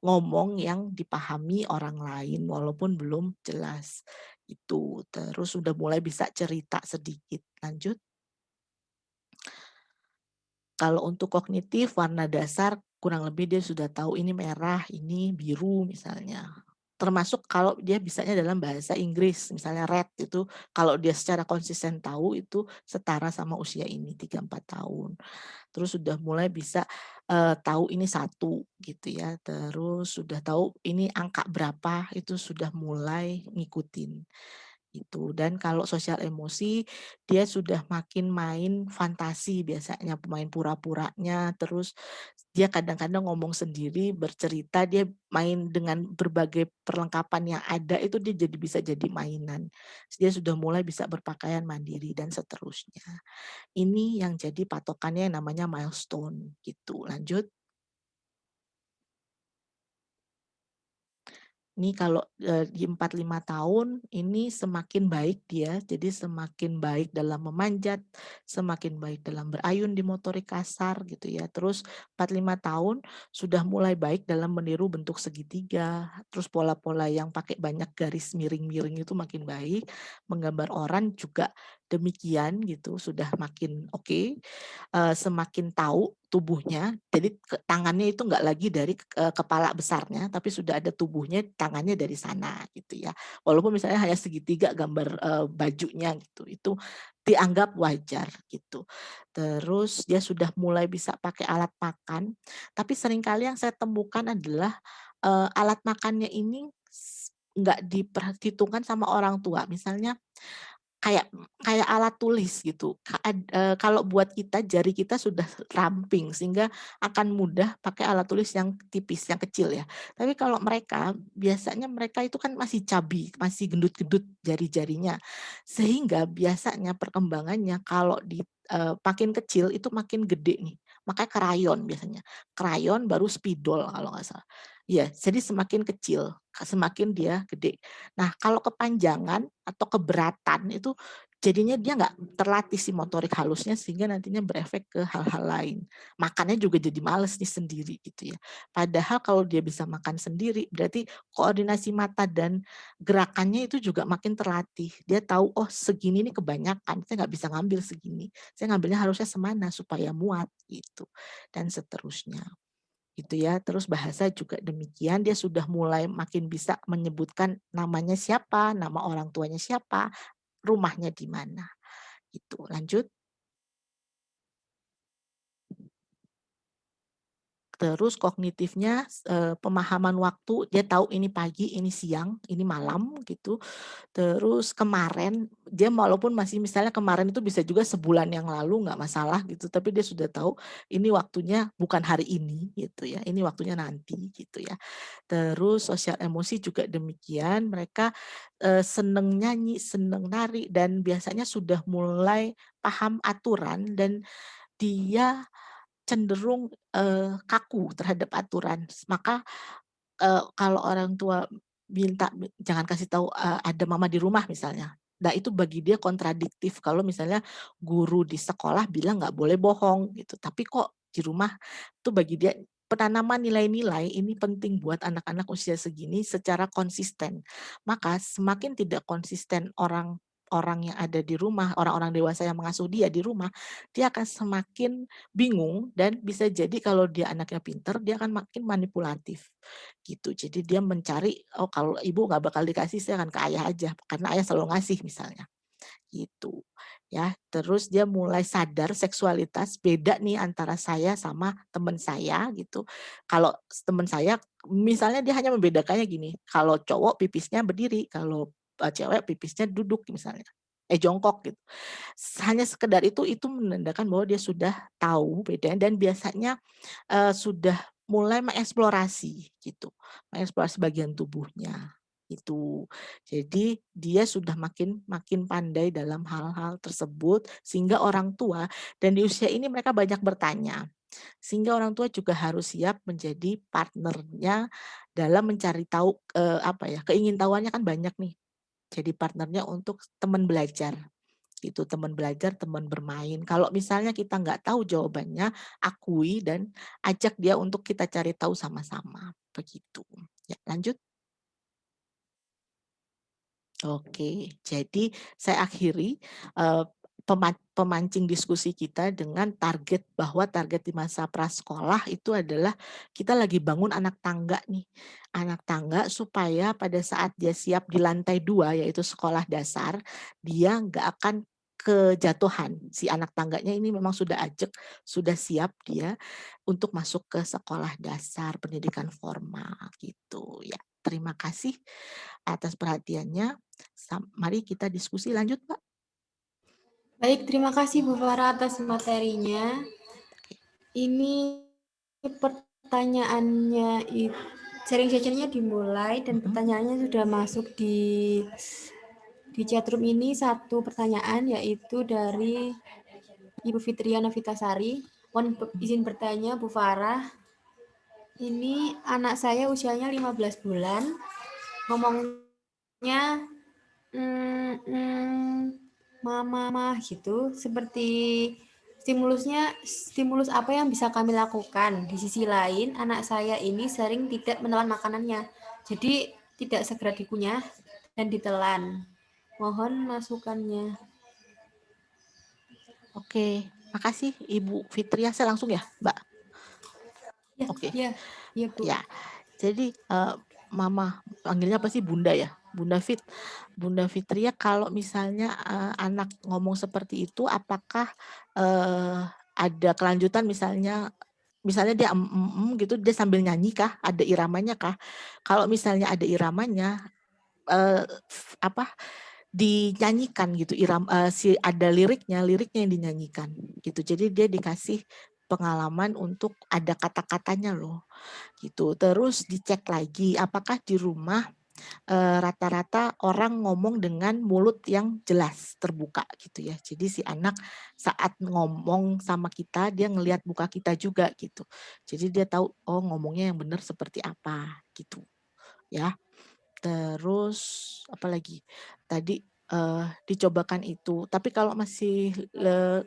ngomong yang dipahami orang lain walaupun belum jelas itu. Terus sudah mulai bisa cerita sedikit. Lanjut. Kalau untuk kognitif warna dasar kurang lebih dia sudah tahu ini merah, ini biru misalnya. Termasuk kalau dia bisanya dalam bahasa Inggris, misalnya red itu kalau dia secara konsisten tahu itu setara sama usia ini 3-4 tahun. Terus sudah mulai bisa tahu ini 1 gitu ya. Terus sudah tahu ini angka berapa, itu sudah mulai ngikutin itu. Dan kalau sosial emosi dia sudah makin main fantasi biasanya, pemain pura-puranya, terus dia kadang-kadang ngomong sendiri, bercerita, dia main dengan berbagai perlengkapan yang ada itu dia jadi bisa jadi mainan. Dia sudah mulai bisa berpakaian mandiri dan seterusnya. Ini yang jadi patokannya yang namanya milestone gitu. Lanjut. Ini kalau di 4-5 tahun ini semakin baik dia, jadi semakin baik dalam memanjat, semakin baik dalam berayun di motorik kasar gitu ya. Terus 4-5 tahun sudah mulai baik dalam meniru bentuk segitiga, terus pola-pola yang pakai banyak garis miring-miring itu makin baik, menggambar orang juga demikian gitu, sudah makin oke. Semakin tahu tubuhnya, jadi tangannya itu nggak lagi dari kepala besarnya, tapi sudah ada tubuhnya, tangannya dari sana gitu ya. Walaupun misalnya hanya segitiga gambar bajunya gitu, itu dianggap wajar gitu. Terus dia sudah mulai bisa pakai alat makan, tapi seringkali yang saya temukan adalah alat makannya ini nggak diperhitungkan sama orang tua. Misalnya kayak kayak alat tulis gitu. Kalau buat kita, jari kita sudah ramping sehingga akan mudah pakai alat tulis yang tipis, yang kecil ya. Tapi kalau mereka, biasanya mereka itu kan masih cabi, masih gendut-gendut jari-jarinya. Sehingga biasanya perkembangannya kalau makin kecil itu makin gede nih. Makanya krayon biasanya. Krayon baru spidol kalau nggak salah. Ya, jadi semakin kecil, semakin dia gede. Nah, kalau kepanjangan atau keberatan itu jadinya dia nggak terlatih si motorik halusnya sehingga nantinya berefek ke hal-hal lain. Makannya juga jadi males nih sendiri gitu ya. Padahal kalau dia bisa makan sendiri berarti koordinasi mata dan gerakannya itu juga makin terlatih. Dia tahu oh segini nih kebanyakan, saya nggak bisa ngambil segini. Saya ngambilnya harusnya semana supaya muat gitu dan seterusnya gitu ya. Terus bahasa juga demikian, dia sudah mulai makin bisa menyebutkan namanya siapa, nama orang tuanya siapa, rumahnya di mana. Gitu. Lanjut. Terus kognitifnya, pemahaman waktu, dia tahu ini pagi, ini siang, ini malam gitu. Terus kemarin, dia walaupun masih misalnya kemarin itu bisa juga sebulan yang lalu nggak masalah gitu, tapi dia sudah tahu ini waktunya bukan hari ini gitu ya, ini waktunya nanti gitu ya. Terus sosial emosi juga demikian, mereka, seneng nyanyi, seneng nari, dan biasanya sudah mulai paham aturan dan dia cenderung, kaku terhadap aturan. Maka, kalau orang tua minta, jangan kasih tahu, ada mama di rumah misalnya. Nah itu bagi dia kontradiktif kalau misalnya guru di sekolah bilang nggak boleh bohong gitu, tapi kok di rumah tuh bagi dia penanaman nilai-nilai ini penting buat anak-anak usia segini secara konsisten. Maka semakin tidak konsisten orang yang ada di rumah, orang-orang dewasa yang mengasuh dia di rumah, dia akan semakin bingung dan bisa jadi kalau dia anaknya pinter, dia akan makin manipulatif gitu. Jadi dia mencari, oh kalau ibu nggak bakal dikasih, saya akan ke ayah aja, karena ayah selalu ngasih misalnya, gitu. Ya, terus dia mulai sadar seksualitas, beda nih antara saya sama teman saya gitu. Kalau teman saya misalnya dia hanya membedakannya gini, kalau cowok pipisnya berdiri, kalau, cewek pipisnya duduk misalnya, jongkok gitu. Hanya sekedar itu menandakan bahwa dia sudah tahu bedanya dan biasanya, sudah mulai mengeksplorasi gitu, mengeksplorasi bagian tubuhnya, itu. Jadi dia sudah makin makin pandai dalam hal-hal tersebut sehingga orang tua dan di usia ini mereka banyak bertanya, sehingga orang tua juga harus siap menjadi partnernya dalam mencari tahu, apa ya, keingintahuannya kan banyak nih, jadi partnernya untuk teman belajar. Itu teman belajar, teman bermain. Kalau misalnya kita nggak tahu jawabannya, akui dan ajak dia untuk kita cari tahu sama-sama, begitu. Ya, lanjut. Oke, jadi saya akhiri, pemancing diskusi kita dengan target bahwa target di masa prasekolah itu adalah kita lagi bangun anak tangga nih. Anak tangga supaya pada saat dia siap di lantai 2 yaitu sekolah dasar, dia nggak akan kejatuhan. Si anak tangganya ini memang sudah ajak, sudah siap dia untuk masuk ke sekolah dasar pendidikan formal gitu ya. Terima kasih atas perhatiannya. Mari kita diskusi lanjut, Pak.
Baik, terima kasih Bu Farah atas materinya. Ini pertanyaannya, sharing sessionnya dimulai dan pertanyaannya sudah masuk di chatroom ini. Satu pertanyaan yaitu dari Ibu Fitria Novitasari. Mohon izin bertanya Bu Farah, ini anak saya usianya 15 bulan, ngomongnya mama gitu, seperti stimulus apa yang bisa kami lakukan. Di sisi lain, anak saya ini sering tidak menelan makanannya, jadi tidak segera dikunyah dan ditelan. Mohon masukannya.
Oke, makasih Ibu Fitria. Saya langsung ya, Mbak?
Ya,
Oke.
ya, ya Bu.
Ya, jadi Mama, panggilnya apa sih Bunda ya? Bunda Fitria, kalau misalnya anak ngomong seperti itu, apakah ada kelanjutan misalnya dia gitu, dia sambil nyanyi kah? Ada iramanya kah? Kalau misalnya ada iramanya, apa dinyanyikan gitu, ada liriknya yang dinyanyikan gitu. Jadi dia dikasih pengalaman untuk ada kata-katanya loh gitu. Terus dicek lagi apakah di rumah rata-rata orang ngomong dengan mulut yang jelas terbuka gitu ya. Jadi si anak saat ngomong sama kita dia ngelihat muka kita juga gitu. Jadi dia tahu oh ngomongnya yang benar seperti apa gitu ya. Terus apalagi tadi dicobakan itu. Tapi kalau masih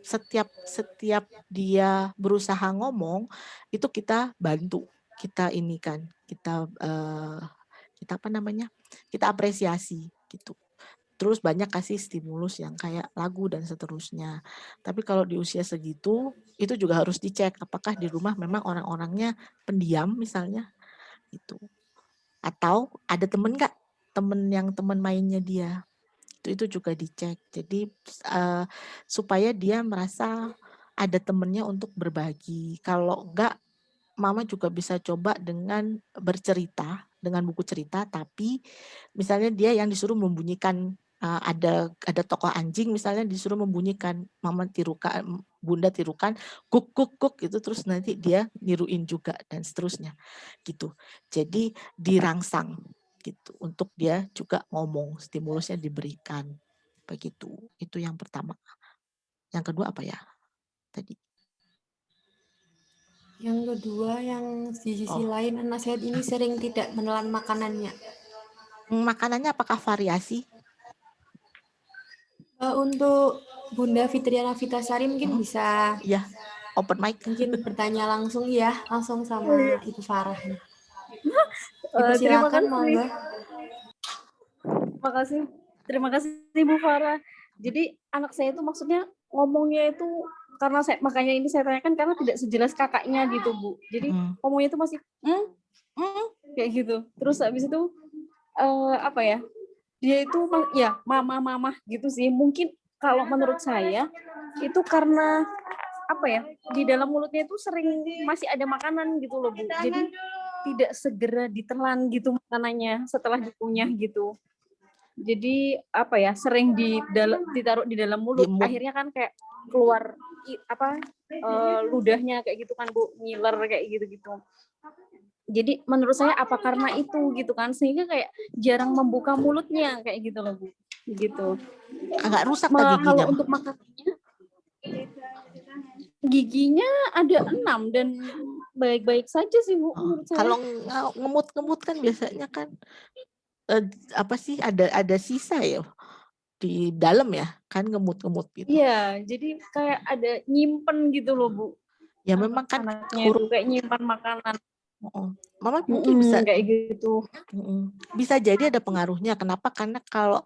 setiap dia berusaha ngomong itu kita bantu, kita ini kan, kita apa namanya? Kita apresiasi gitu. Terus banyak kasih stimulus yang kayak lagu dan seterusnya. Tapi kalau di usia segitu itu juga harus dicek apakah di rumah memang orang-orangnya pendiam misalnya gitu. Atau ada temen nggak? Temen mainnya dia. Itu juga dicek. Jadi supaya dia merasa ada temennya untuk berbagi. Kalau enggak Mama juga bisa coba dengan bercerita, dengan buku cerita, tapi misalnya dia yang disuruh membunyikan, ada tokoh anjing misalnya disuruh membunyikan, Mama tirukan, Bunda tirukan, kuk kuk kuk gitu, terus nanti dia niruin juga dan seterusnya gitu. Jadi dirangsang gitu untuk dia juga ngomong, stimulusnya diberikan begitu. Itu yang pertama. Yang kedua apa ya tadi?
Yang kedua, yang di sisi lain anak sehat ini sering tidak menelan makanannya.
Makanannya apakah variasi?
Untuk Bunda Fitriana Vitasari mungkin bisa
ya open mic.
Mungkin bertanya langsung ya, langsung sama Ibu Farah.
Terima
Silakan,
kasih.
monggo.
Terima kasih Ibu Farah. Jadi anak saya itu maksudnya ngomongnya itu karena makanya ini saya tanyakan karena tidak sejelas kakaknya gitu Bu. Jadi ngomongnya itu masih kayak gitu. Terus habis itu apa ya? Dia itu ya mama gitu sih. Mungkin kalau menurut saya itu karena apa ya? Di dalam mulutnya itu sering masih ada makanan gitu loh Bu. Jadi tidak segera ditelan gitu makanannya setelah dikunyah gitu. Jadi apa ya, sering ditaruh di dalam mulut, akhirnya kan kayak keluar ludahnya kayak gitu kan Bu, ngiler kayak gitu-gitu. Jadi menurut saya apa karena itu gitu kan, sehingga kayak jarang membuka mulutnya kayak gitu loh Bu, gitu.
Agak rusak giginya.
Kalau untuk makanannya, giginya ada 6 dan baik-baik saja sih Bu menurut saya.
Kalau ngemut-ngemut kan biasanya kan ada sisa ya di dalam ya kan, ngemut-ngemut gitu.
Iya, jadi kayak ada nyimpen gitu loh Bu.
Ya memang kan
huruf kayak nyimpan makanan.
Mama mungkin bisa
kayak gitu.
Bisa jadi ada pengaruhnya. Kenapa? Karena kalau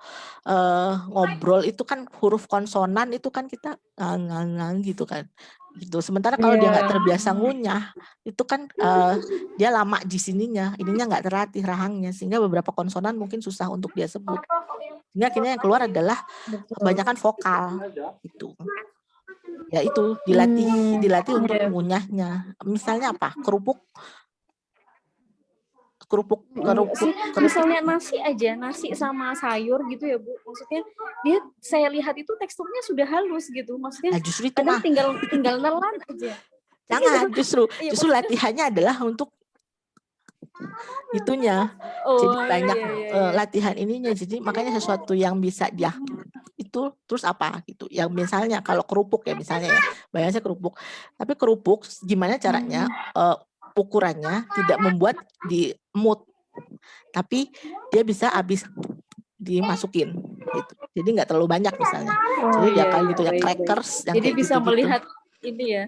ngobrol itu kan huruf konsonan itu kan kita ngang gitu kan. Gitu. Sementara kalau dia nggak terbiasa ngunyah, itu kan dia lama di sininya, ininya nggak terlatih rahangnya, sehingga beberapa konsonan mungkin susah untuk dia sebut. Sehingga akhirnya yang keluar adalah kebanyakan vokal gitu. Ya itu dilatih untuk ngunyahnya. Misalnya apa? Kerupuk.
Misalnya nasi sama sayur gitu ya Bu, maksudnya saya lihat itu teksturnya sudah halus gitu, maksudnya
justru itu
tinggal nelan aja.
Jangan, justru latihannya adalah untuk itunya. Jadi banyak latihan ininya, jadi makanya sesuatu yang bisa dia itu terus apa gitu. Yang misalnya kalau kerupuk ya misalnya ya, bayangnya kerupuk. Tapi kerupuk gimana caranya ukurannya tidak membuat di mood, tapi dia bisa habis dimasukin gitu. Jadi nggak terlalu banyak misalnya. Jadi ya kayak gitu ya, crackers yang
jadi
kayak
bisa
gitu-gitu.
Melihat ini ya,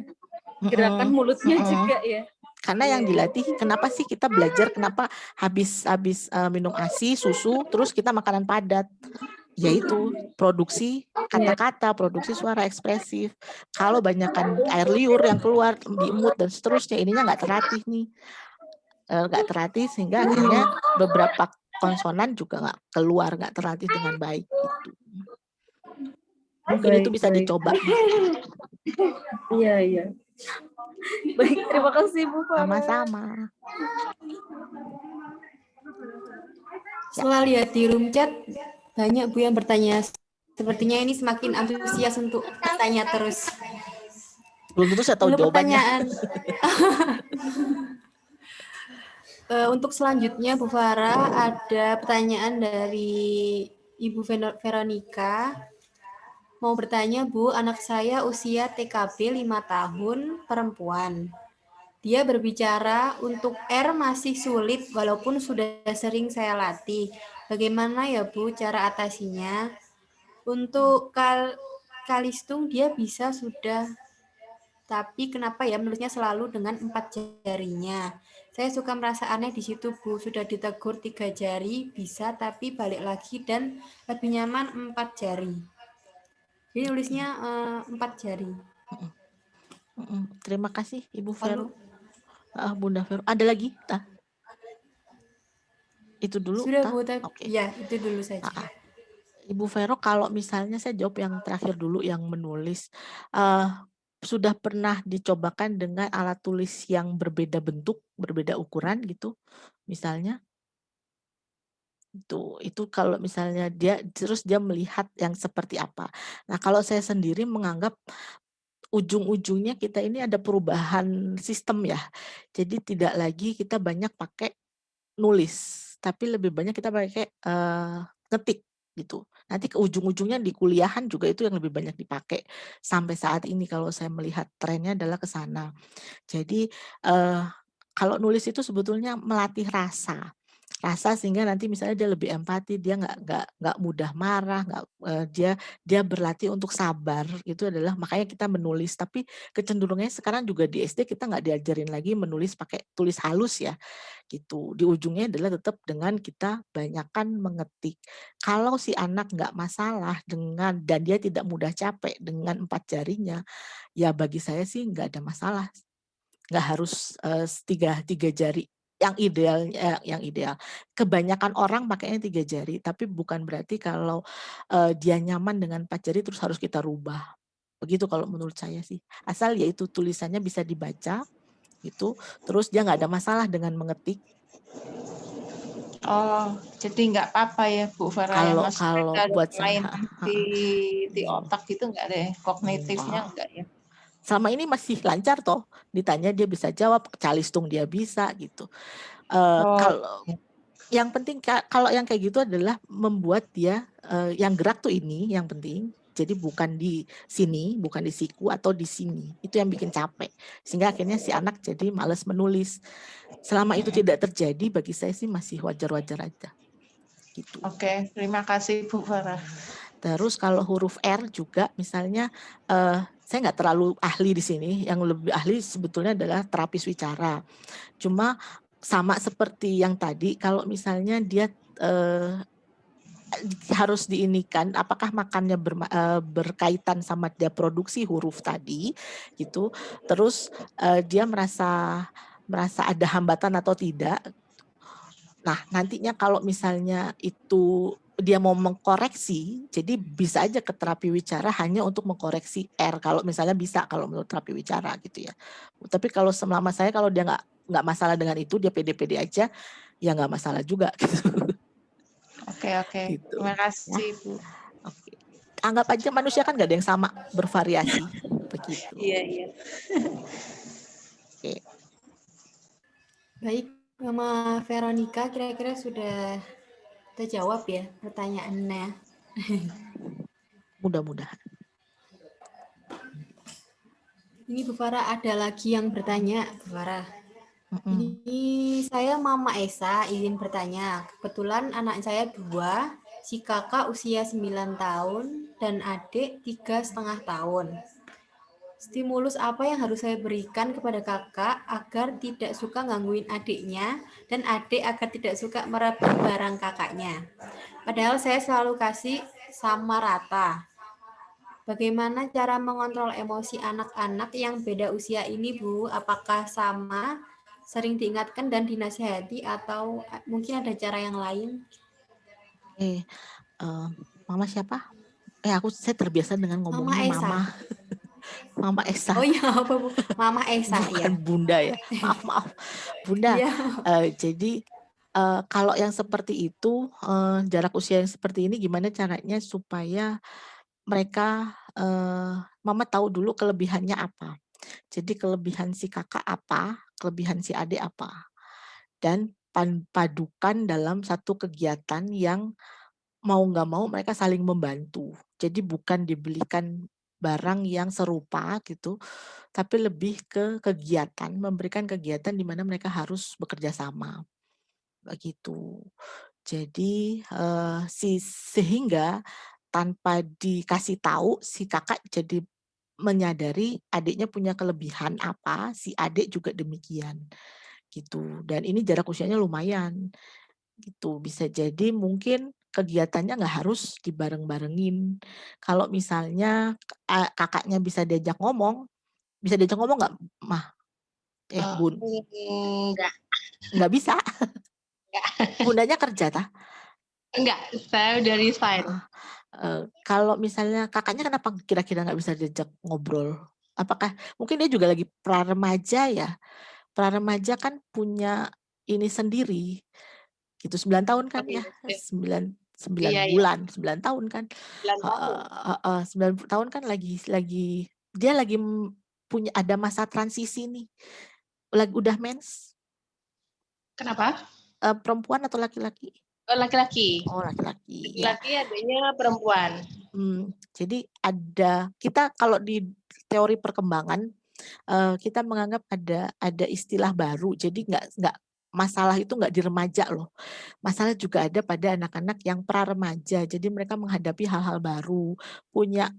gerakan mulutnya juga ya.
Karena yang dilatih, kenapa sih kita belajar kenapa habis minum ASI, susu, terus kita makanan padat? Yaitu produksi kata-kata, produksi suara ekspresif. Kalau banyakkan air liur yang keluar di mood dan seterusnya, ininya nggak terlatih nih. Nggak terlatih sehingga akhirnya beberapa konsonan juga nggak keluar, nggak terlatih dengan baik gitu. Mungkin itu bisa dicoba.
Iya. Baik, terima kasih Bu Farah.
Sama-sama.
Setelah lihat di room chat, banyak Bu yang bertanya. Sepertinya ini semakin antusias untuk bertanya terus.
Belum tentu saya tahu jawabannya.
Untuk selanjutnya Bu Farah, ada pertanyaan dari Ibu Veronica. Mau bertanya Bu, anak saya usia TKB 5 tahun, perempuan. Dia berbicara untuk R masih sulit walaupun sudah sering saya latih. Bagaimana ya Bu cara atasinya? Untuk kalistung dia bisa sudah, tapi kenapa ya menurutnya selalu dengan 4 jarinya? Saya suka merasa aneh di situ Bu, sudah ditegur 3 jari bisa tapi balik lagi dan lebih nyaman 4 jari. Jadi nulisnya 4 jari.
Terima kasih Ibu Vero. Bunda Vero. Ada lagi? Itu dulu?
Sudah Bu,
okay.
Ya itu dulu saja.
Ibu Vero, kalau misalnya saya jawab yang terakhir dulu yang menulis. sudah pernah dicobakan dengan alat tulis yang berbeda bentuk, berbeda ukuran gitu, misalnya? Itu kalau misalnya dia melihat yang seperti apa. Nah, kalau saya sendiri menganggap ujung-ujungnya kita ini ada perubahan sistem ya. Jadi tidak lagi kita banyak pakai nulis, tapi lebih banyak kita pakai ngetik gitu. Nanti ke ujung-ujungnya di kuliahan juga itu yang lebih banyak dipakai sampai saat ini kalau saya melihat trennya adalah ke sana. Jadi kalau nulis itu sebetulnya melatih rasa sehingga nanti misalnya dia lebih empati, dia nggak mudah marah, dia berlatih untuk sabar. Itu adalah makanya kita menulis. Tapi kecenderungannya sekarang juga di SD kita nggak diajarin lagi menulis pakai tulis halus ya, gitu. Di ujungnya adalah tetap dengan kita banyakkan mengetik. Kalau si anak nggak masalah dan dia tidak mudah capek dengan 4 jarinya, ya bagi saya sih nggak ada masalah. Nggak harus tiga jari. Yang ideal. Kebanyakan orang pakainya 3 jari, tapi bukan berarti kalau dia nyaman dengan 4 jari terus harus kita rubah. Begitu kalau menurut saya sih. Asal yaitu tulisannya bisa dibaca, gitu. Terus dia nggak ada masalah dengan mengetik.
Oh, jadi nggak apa-apa ya Bu Farah ya?
Kalau buat saya,
di otak itu nggak ada ya? Kognitifnya nggak ya?
Selama ini masih lancar toh, ditanya dia bisa jawab, calistung dia bisa gitu. Kalau yang penting kalau yang kayak gitu adalah membuat dia yang gerak tuh ini yang penting. Jadi bukan di sini, bukan di siku atau di sini. Itu yang bikin capek. Sehingga akhirnya si anak jadi malas menulis. Selama itu tidak terjadi, bagi saya sih masih wajar-wajar aja. Gitu.
Oke, terima kasih Bu Farah.
Terus kalau huruf R juga misalnya saya nggak terlalu ahli di sini, yang lebih ahli sebetulnya adalah terapis wicara. Cuma sama seperti yang tadi, kalau misalnya dia harus diinikan, apakah makannya berkaitan sama dia produksi huruf tadi, gitu. Terus dia merasa ada hambatan atau tidak. Nah, nantinya kalau misalnya itu dia mau mengkoreksi, jadi bisa aja ke terapi wicara hanya untuk mengkoreksi R, kalau misalnya bisa, kalau menurut terapi wicara gitu ya. Tapi kalau selama saya, kalau dia nggak masalah dengan itu, dia pede-pede aja, ya nggak masalah juga gitu.
Oke.
Gitu.
Terima kasih
Ya.
Bu.
Oke. Anggap aja manusia kan nggak ada yang sama, bervariasi. Begitu.
Iya.
Oke.
Baik, Mama Veronica, kira-kira sudah terjawab ya pertanyaannya?
Mudah-mudahan.
Ini Bu Farah ada lagi yang bertanya, Bu Farah. Ini saya Mama Esa izin bertanya. Kebetulan anak saya 2, si kakak usia 9 tahun dan adik 3,5 tahun. Stimulus apa yang harus saya berikan kepada kakak agar tidak suka gangguin adiknya dan adik agar tidak suka merebut barang kakaknya? Padahal saya selalu kasih sama rata. Bagaimana cara mengontrol emosi anak-anak yang beda usia ini, Bu? Apakah sama, sering diingatkan dan dinasihati, atau mungkin ada cara yang lain?
Mama siapa? Saya terbiasa dengan ngomongnya
Mama Esa.
Mama Esa.
Oh iya, apa Bu? Mama Esa.
Bukan ya. Bunda ya. Maaf. Bunda. Jadi kalau yang seperti itu, jarak usia yang seperti ini gimana caranya supaya mereka, Mama tahu dulu kelebihannya apa. Jadi kelebihan si kakak apa, kelebihan si adik apa. Dan padukan dalam satu kegiatan yang mau nggak mau mereka saling membantu. Jadi bukan dibelikan barang yang serupa gitu, tapi lebih ke kegiatan, memberikan kegiatan di mana mereka harus bekerja sama. Begitu. Jadi sehingga tanpa dikasih tahu si kakak jadi menyadari adiknya punya kelebihan apa, si adik juga demikian. Gitu. Dan ini jarak usianya lumayan. Gitu. Bisa jadi mungkin kegiatannya nggak harus dibareng-barengin. Kalau misalnya kakaknya bisa diajak ngomong nggak, Mah? Bun?
Enggak.
Nggak bisa?
Enggak.
Bundanya kerja, tah?
Enggak, saya udah resign.
Kalau misalnya kakaknya kenapa kira-kira nggak bisa diajak ngobrol? apakah mungkin dia juga lagi pra-remaja ya. Pra-remaja kan punya ini sendiri. Gitu 9 tahun kan ya? 9
Iya, iya.
bulan, 9 tahun kan.
9 tahun.
Heeh, 9 tahun kan lagi dia lagi punya ada masa transisi nih. Udah mens.
Kenapa?
Perempuan atau laki-laki?
Laki-laki.
Oh, laki-laki. Ya.
Laki-laki adanya perempuan.
Jadi kita kalau di teori perkembangan kita menganggap ada istilah baru. Jadi nggak masalah itu nggak di remaja loh. Masalah juga ada pada anak-anak yang pra-remaja. Jadi mereka menghadapi hal-hal baru, punya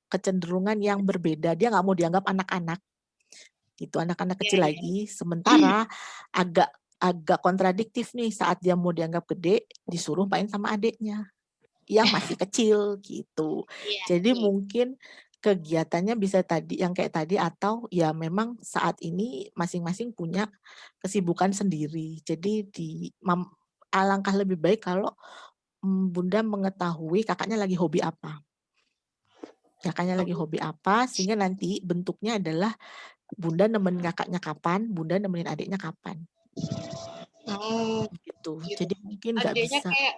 kecenderungan yang berbeda. Dia nggak mau dianggap anak-anak. Gitu, anak-anak kecil lagi. Sementara agak kontradiktif nih saat dia mau dianggap gede, disuruh main sama adiknya yang masih kecil gitu. Jadi mungkin kegiatannya bisa yang kayak tadi atau ya memang saat ini masing-masing punya kesibukan sendiri. Jadi alangkah lebih baik kalau Bunda mengetahui kakaknya lagi hobi apa. Kakaknya lagi hobi apa sehingga nanti bentuknya adalah Bunda nemenin kakaknya kapan, Bunda nemenin adiknya kapan. Gitu. Jadi mungkin nggak
Adiknya
bisa.
kayak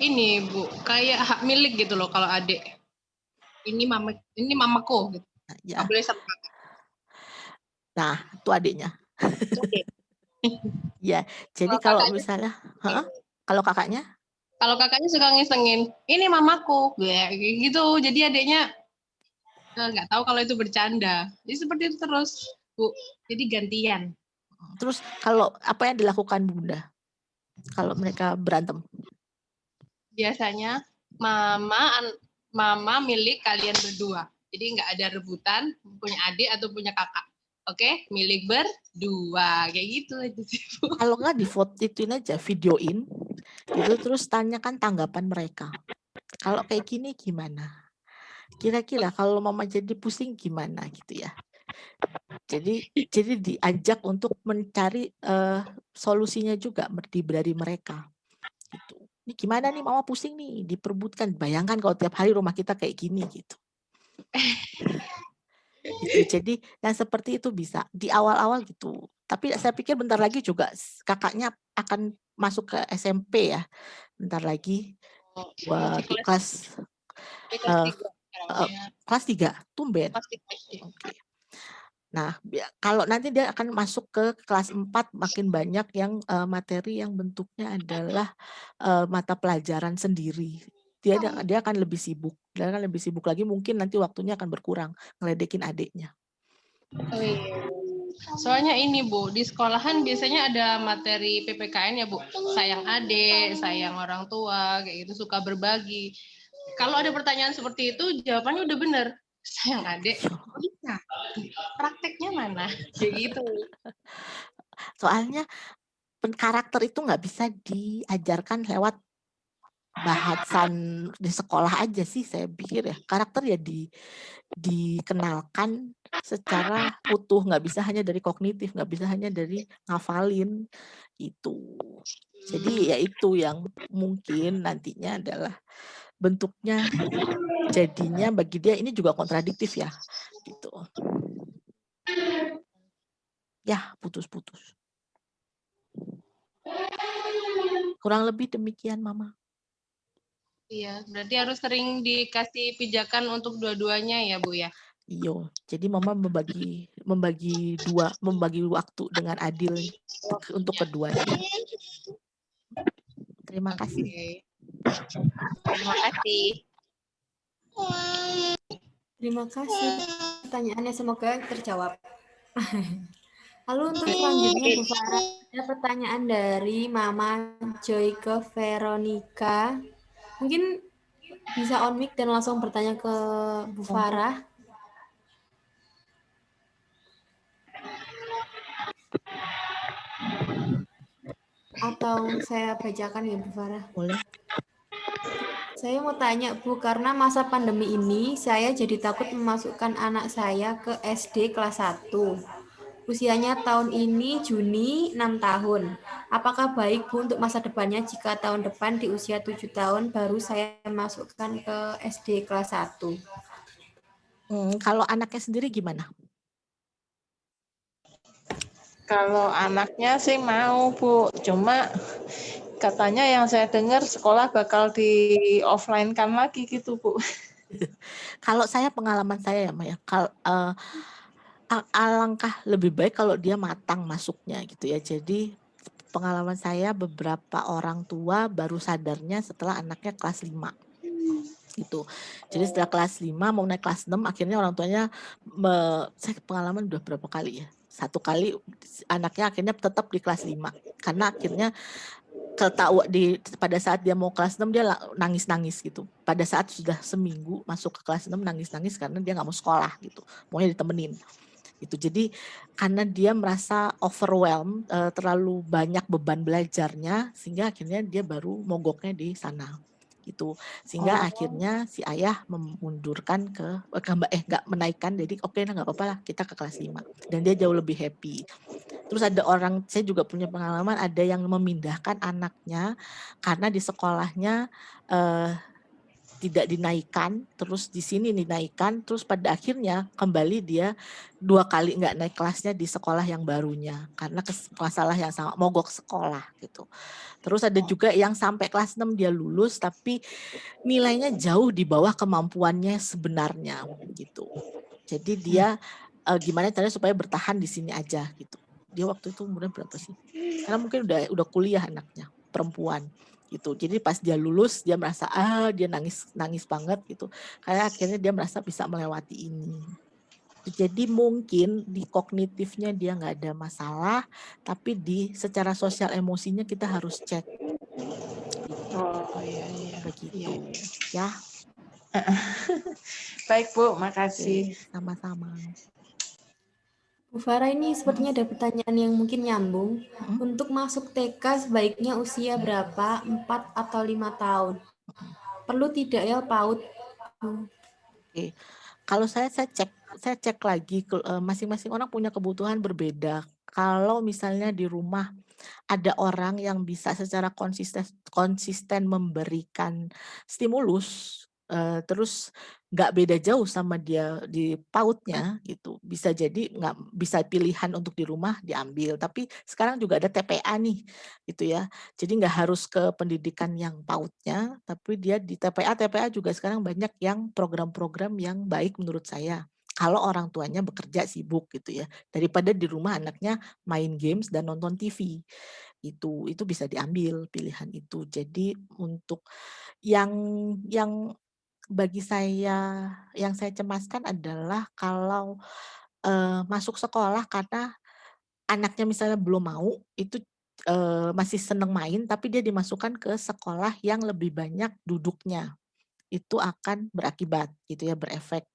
ini Bu, kayak hak milik gitu loh kalau adik. Ini mamaku gitu.
Ya.
Nggak boleh sama kakak.
Nah, itu adiknya. Ya, jadi kalau misalnya, kalau kakaknya?
Kalau kakaknya suka ngisengin, ini mamaku, kayak gitu. Jadi adiknya nggak tahu kalau itu bercanda. Jadi seperti itu terus, Bu. Jadi gantian.
Terus kalau apa yang dilakukan Bunda? Kalau mereka berantem?
Biasanya mama milik kalian berdua. Jadi nggak ada rebutan punya adik atau punya kakak. Oke, milik berdua kayak gitu aja sih, Bu.
Kalau nggak ituin aja, videoin, gitu terus tanyakan tanggapan mereka. Kalau kayak gini gimana? Kira-kira kalau mama jadi pusing gimana gitu ya? Jadi diajak untuk mencari solusinya juga dari mereka. Gitu. Ini gimana nih mama pusing nih, diperbutkan. Bayangkan kalau tiap hari rumah kita kayak gini gitu. Gitu. Jadi yang seperti itu bisa di awal-awal gitu. Tapi saya pikir bentar lagi juga kakaknya akan masuk ke SMP ya. Bentar lagi kelas 3, tumben. Oke. Nah, kalau nanti dia akan masuk ke kelas 4 makin banyak yang materi yang bentuknya adalah mata pelajaran sendiri. Dia akan lebih sibuk. Dia akan lebih sibuk lagi, mungkin nanti waktunya akan berkurang ngeledekin adiknya.
Oh iya. Soalnya ini Bu, di sekolahan biasanya ada materi PPKN ya Bu, sayang adik, sayang orang tua, kayak gitu, suka berbagi. Kalau ada pertanyaan seperti itu, jawabannya udah bener, sayang adik, bisa. Prakteknya mana? Kayak gitu.
Soalnya karakter itu nggak bisa diajarkan lewat bahasan di sekolah aja sih, saya pikir ya. Karakter ya dikenalkan secara utuh, nggak bisa hanya dari kognitif, nggak bisa hanya dari ngafalin itu. Jadi ya itu yang mungkin nantinya adalah bentuknya jadinya bagi dia ini juga kontradiktif ya gitu. Ya, putus-putus. Kurang lebih demikian Mama.
Iya, berarti harus sering dikasih pijakan untuk dua-duanya ya Bu ya.
Iya, jadi Mama membagi waktu dengan adil untuk keduanya. Terima kasih.
Terima kasih.
Terima kasih. Pertanyaannya semoga terjawab. Lalu untuk selanjutnya Bu Farah, ada pertanyaan dari Mama Joyke Veronica. Mungkin bisa on mic dan langsung bertanya ke Bu Farah. Atau saya bacakan ya Bu Farah?
Boleh.
Saya mau tanya Bu, karena masa pandemi ini saya jadi takut memasukkan anak saya ke SD kelas 1. Usianya tahun ini Juni 6 tahun. Apakah baik Bu untuk masa depannya jika tahun depan di usia 7 tahun baru saya masukkan ke SD kelas 1?
Kalau anaknya sendiri gimana?
Kalau anaknya sih mau, Bu. Cuma katanya yang saya dengar sekolah bakal di offline-kan lagi gitu, Bu.
Kalau saya pengalaman saya ya, Maya, alangkah lebih baik kalau dia matang masuknya gitu ya. Jadi pengalaman saya beberapa orang tua baru sadarnya setelah anaknya kelas 5. Gitu. Jadi setelah kelas 5 mau naik kelas 6 akhirnya orang tuanya saya pengalaman udah berapa kali ya. 1 kali anaknya akhirnya tetap di kelas 5 karena akhirnya pada saat dia mau kelas 6 dia nangis-nangis gitu. Pada saat sudah seminggu masuk ke kelas 6 nangis-nangis karena dia nggak mau sekolah gitu. Maunya ditemenin. Gitu. Jadi karena dia merasa overwhelmed, terlalu banyak beban belajarnya sehingga akhirnya dia baru mogoknya di sana. Gitu. Sehingga akhirnya si ayah memundurkan nggak menaikkan, jadi oke lah nggak apa-apa lah kita ke kelas 5. Dan dia jauh lebih happy. Terus saya juga punya pengalaman ada yang memindahkan anaknya karena di sekolahnya tidak dinaikkan, terus di sini dinaikkan, terus pada akhirnya kembali dia 2 kali nggak naik kelasnya di sekolah yang barunya karena masalah yang sama, mogok sekolah gitu. Terus ada juga yang sampai kelas 6 dia lulus tapi nilainya jauh di bawah kemampuannya sebenarnya gitu. Jadi dia gimana caranya supaya bertahan di sini aja gitu. Dia waktu itu umurnya berapa sih? Karena mungkin udah kuliah anaknya, perempuan gitu. Jadi pas dia lulus dia merasa dia nangis banget gitu. Karena akhirnya dia merasa bisa melewati ini. Jadi mungkin di kognitifnya dia nggak ada masalah, tapi secara sosial emosinya kita harus cek.
Oh iya.
Begitu ya.
Baik Bu, makasih.
Sama-sama.
Bu Farah, ini sepertinya ada pertanyaan yang mungkin nyambung. Untuk masuk TK sebaiknya usia berapa? 4 atau 5 tahun? Perlu tidak ya PAUD?
Oke. Kalau saya cek lagi, masing-masing orang punya kebutuhan berbeda. Kalau misalnya di rumah ada orang yang bisa secara konsisten memberikan stimulus, terus nggak beda jauh sama dia di PAUD-nya gitu, bisa jadi nggak bisa pilihan untuk di rumah diambil. Tapi sekarang juga ada TPA nih gitu ya. Jadi nggak harus ke pendidikan yang PAUD-nya, tapi dia di TPA juga sekarang banyak yang program-program yang baik menurut saya. Kalau orang tuanya bekerja sibuk gitu ya, daripada di rumah anaknya main games dan nonton TV. Itu bisa diambil pilihan itu. Jadi untuk yang bagi saya yang saya cemaskan adalah kalau masuk sekolah karena anaknya misalnya belum mau, itu masih seneng main tapi dia dimasukkan ke sekolah yang lebih banyak duduknya. Itu akan berakibat gitu ya, berefek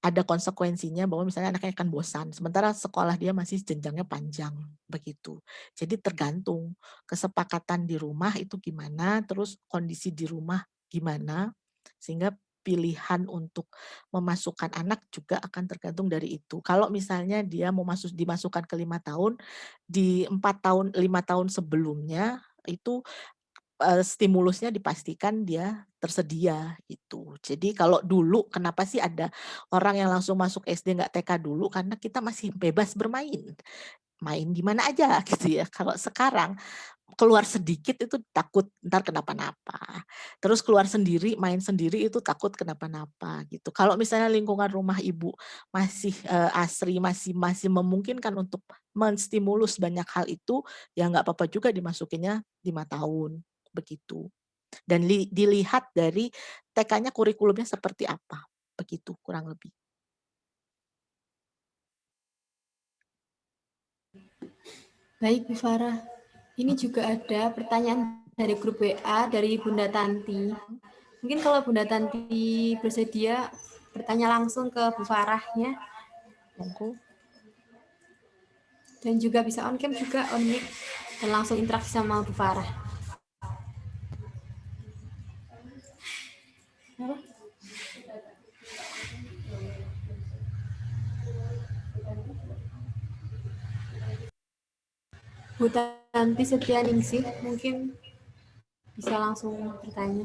ada konsekuensinya bahwa misalnya anaknya akan bosan, sementara sekolah dia masih jenjangnya panjang, begitu. Jadi tergantung kesepakatan di rumah itu gimana, terus kondisi di rumah gimana, sehingga pilihan untuk memasukkan anak juga akan tergantung dari itu. Kalau misalnya dia mau dimasukkan ke 5 tahun, di 4 tahun, 5 tahun sebelumnya itu stimulusnya dipastikan dia tersedia gitu. Jadi kalau dulu kenapa sih ada orang yang langsung masuk SD nggak TK dulu, karena kita masih bebas bermain. Main di mana aja gitu ya. Kalau sekarang keluar sedikit itu takut ntar kenapa-napa. Terus keluar sendiri, main sendiri itu takut kenapa-napa gitu. Kalau misalnya lingkungan rumah ibu masih asri, masih memungkinkan untuk menstimulus banyak hal itu, ya nggak apa-apa juga dimasukinnya 5 tahun begitu. Dan dilihat dari TK-nya kurikulumnya seperti apa, begitu kurang lebih.
Baik Bu Farah, ini juga ada pertanyaan dari grup WA dari Bunda Tanti. Mungkin kalau Bunda Tanti bersedia bertanya langsung ke Bu Farah ya.
Monggo.
Dan juga bisa on cam juga, on mic, dan langsung interaksi sama Bu Farah. Bu Tanti Setianingsih mungkin bisa langsung bertanya.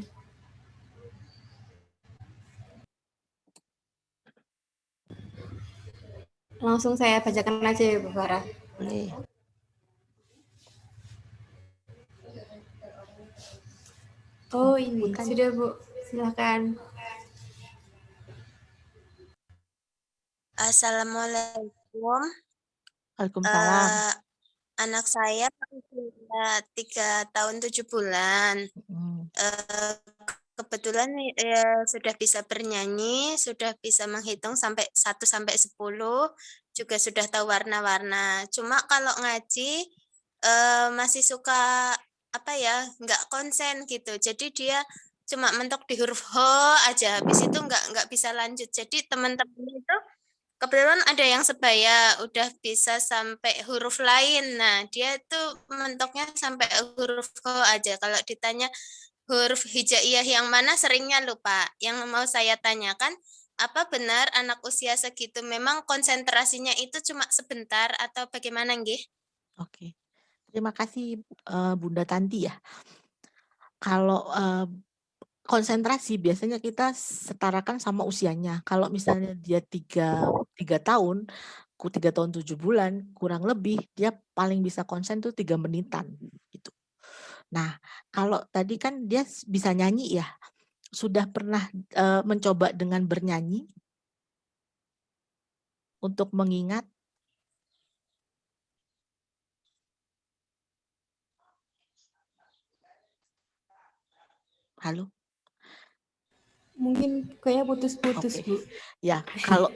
Langsung saya bacakan aja ya Bu Farah.
Boleh.
Oh ini, sudah Bu. Silakan.
Assalamualaikum.
Waalaikumsalam.
Anak saya usia 3 tahun 7 bulan. Kebetulan sudah bisa bernyanyi, sudah bisa menghitung sampai 1 sampai 10, juga sudah tahu warna-warna. Cuma kalau ngaji masih suka nggak konsen gitu. Jadi dia cuma mentok di huruf H aja, habis itu nggak bisa lanjut. Jadi teman-teman itu kebetulan ada yang sebaya udah bisa sampai huruf lain. Nah, dia tuh mentoknya sampai huruf H aja. Kalau ditanya huruf hijaiyah yang mana seringnya lupa. Yang mau saya tanyakan, apa benar anak usia segitu memang konsentrasinya itu cuma sebentar atau bagaimana nggih?
Oke. Terima kasih Bunda Tanti ya. Kalau konsentrasi biasanya kita setarakan sama usianya. Kalau misalnya dia 3 tahun, 3 tahun 7 bulan, kurang lebih dia paling bisa konsen tuh 3 menitan gitu. Nah, kalau tadi kan dia bisa nyanyi ya. Sudah pernah mencoba dengan bernyanyi untuk mengingat? Halo?
Mungkin kayak putus-putus, Bu.
Ya,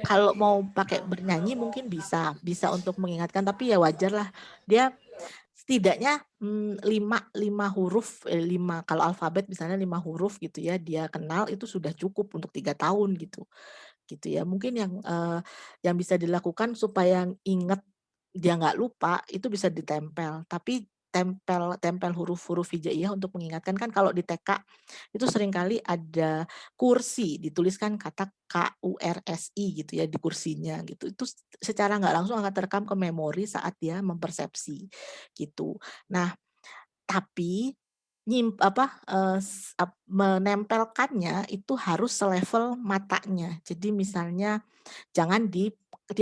kalau mau pakai bernyanyi mungkin bisa untuk mengingatkan, tapi ya wajar lah. Dia setidaknya 5 huruf, 5 kalau alfabet misalnya 5 huruf gitu ya, dia kenal itu sudah cukup untuk 3 tahun gitu ya. Mungkin yang bisa dilakukan supaya ingat dia nggak lupa itu bisa ditempel, tapi tempel huruf-huruf hijaiyah untuk mengingatkan. Kan kalau di TK itu seringkali ada kursi, dituliskan kata KURSI gitu ya di kursinya gitu. Itu secara nggak langsung akan terekam ke memori saat dia mempersepsi gitu. Nah, tapi menempelkannya itu harus selevel matanya. Jadi misalnya jangan dia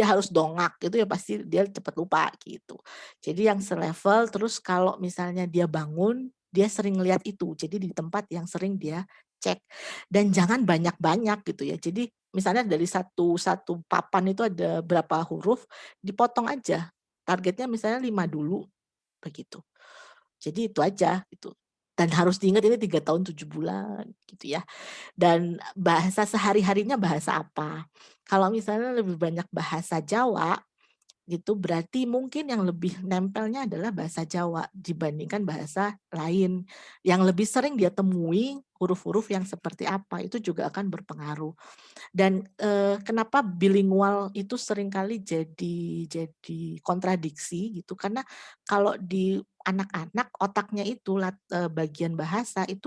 harus dongak gitu ya, pasti dia cepat lupa gitu. Jadi yang selevel, terus kalau misalnya dia bangun, dia sering lihat itu. Jadi di tempat yang sering dia cek. Dan jangan banyak-banyak gitu ya. Jadi misalnya dari satu papan itu ada berapa huruf, dipotong aja. Targetnya misalnya 5 dulu begitu. Jadi itu aja gitu. Dan harus diingat ini 3 tahun 7 bulan gitu ya. Dan bahasa sehari-harinya bahasa apa. Kalau misalnya lebih banyak bahasa Jawa, gitu berarti mungkin yang lebih nempelnya adalah bahasa Jawa dibandingkan bahasa lain. Yang lebih sering dia temui huruf-huruf yang seperti apa, itu juga akan berpengaruh. Dan kenapa bilingual itu seringkali jadi kontradiksi gitu, karena kalau di anak-anak otaknya itu bagian bahasa itu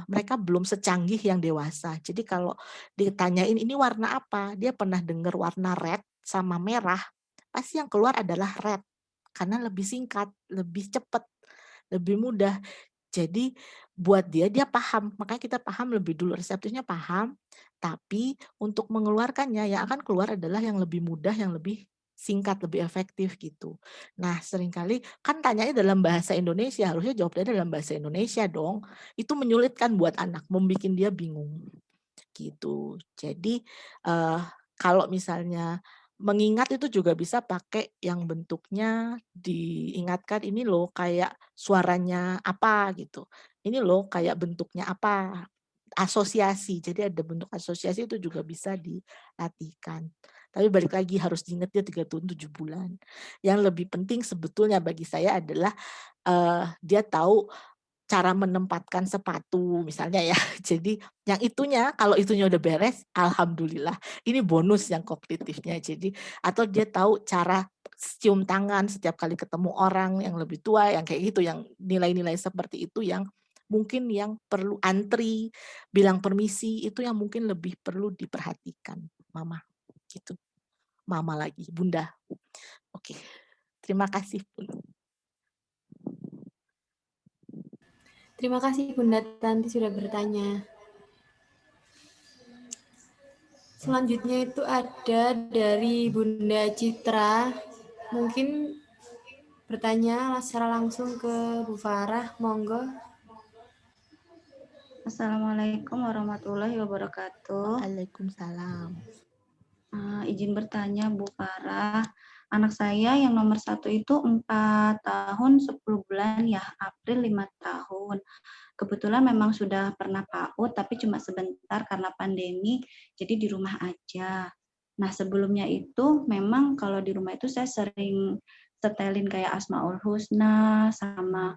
mereka belum secanggih yang dewasa. Jadi kalau ditanyain ini warna apa, dia pernah dengar warna red sama merah, pasti yang keluar adalah red. Karena lebih singkat, lebih cepat, lebih mudah. Jadi buat dia paham, makanya kita paham lebih dulu, reseptifnya paham, tapi untuk mengeluarkannya yang akan keluar adalah yang lebih mudah, yang lebih singkat, lebih efektif gitu. Nah seringkali kan tanyanya dalam bahasa Indonesia, harusnya jawabnya dalam bahasa Indonesia dong. Itu menyulitkan buat anak, membuat dia bingung gitu. Jadi kalau misalnya mengingat itu juga bisa pakai yang bentuknya diingatkan, ini loh kayak suaranya apa gitu. Ini loh kayak bentuknya apa. Asosiasi. Jadi ada bentuk asosiasi itu juga bisa dilatihkan. Tapi balik lagi harus diingat dia 3 tahun 7 bulan. Yang lebih penting sebetulnya bagi saya adalah dia tahu cara menempatkan sepatu misalnya ya. Jadi yang itunya, kalau itunya udah beres, alhamdulillah. Ini bonus yang kognitifnya. Jadi atau dia tahu cara cium tangan setiap kali ketemu orang yang lebih tua, yang kayak gitu, yang nilai-nilai seperti itu yang mungkin yang perlu antri, bilang permisi, itu yang mungkin lebih perlu diperhatikan, Mama. Gitu. Mama lagi, Bunda. Oke. Terima kasih, Bunda.
Terima kasih Bunda Tanti sudah bertanya. Selanjutnya itu ada dari Bunda Citra. Mungkin bertanya secara langsung ke Bu Farah, monggo.
Assalamualaikum warahmatullahi wabarakatuh.
Waalaikumsalam.
Izin bertanya Bu Farah, anak saya yang nomor 1 itu 4 tahun 10 bulan ya, April 5 tahun. Kebetulan memang sudah pernah PAUD, tapi cuma sebentar karena pandemi, jadi di rumah aja. Nah sebelumnya itu memang kalau di rumah itu saya sering setelin kayak Asmaul Husna, sama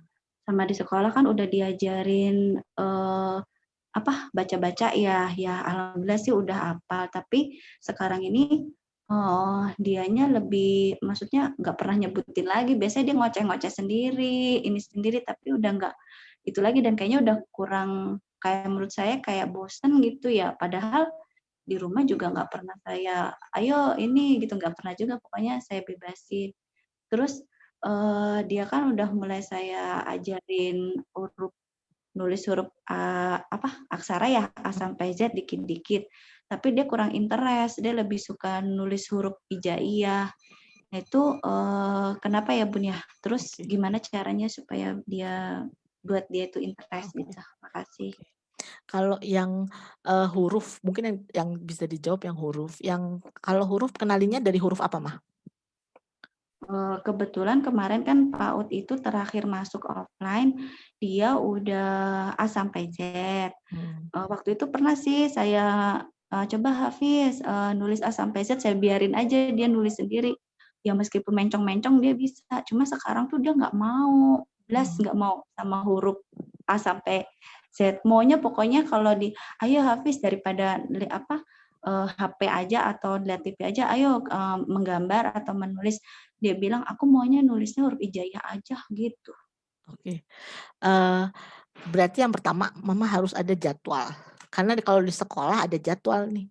di sekolah kan udah diajarin baca-baca ya alhamdulillah sih udah hafal, tapi sekarang ini dianya lebih, maksudnya nggak pernah nyebutin lagi, biasanya dia ngoceh-ngoceh sendiri, ini sendiri, tapi udah nggak itu lagi, dan kayaknya udah kurang, kayak menurut saya kayak bosen gitu ya, padahal di rumah juga nggak pernah saya, ayo ini gitu, nggak pernah juga, pokoknya saya bebasin. Terus dia kan udah mulai saya ajarin nulis huruf aksara ya, A sampai Z dikit-dikit. Tapi dia kurang interest, dia lebih suka nulis huruf hijaiyah. Nah itu kenapa ya Bun ya? Terus gimana caranya supaya buat dia itu interest gitu? Makasih.
Kalau yang huruf, mungkin yang bisa dijawab yang huruf. Yang kalau huruf kenalinya dari huruf apa, Mah?
Kebetulan kemarin kan PAUD itu terakhir masuk offline, dia udah A sampai Z. Waktu itu pernah sih saya coba Hafiz nulis A sampai Z, saya biarin aja dia nulis sendiri. Ya meskipun mencong-mencong dia bisa, cuma sekarang tuh dia nggak mau, nggak mau sama huruf A sampai Z. Maunya pokoknya kalau ayo Hafiz daripada HP aja atau lihat TV aja, ayo menggambar atau menulis. Dia bilang, aku maunya nulisnya huruf hijaiyah aja gitu.
Oke. Berarti yang pertama, Mama harus ada jadwal. Karena kalau di sekolah ada jadwal nih,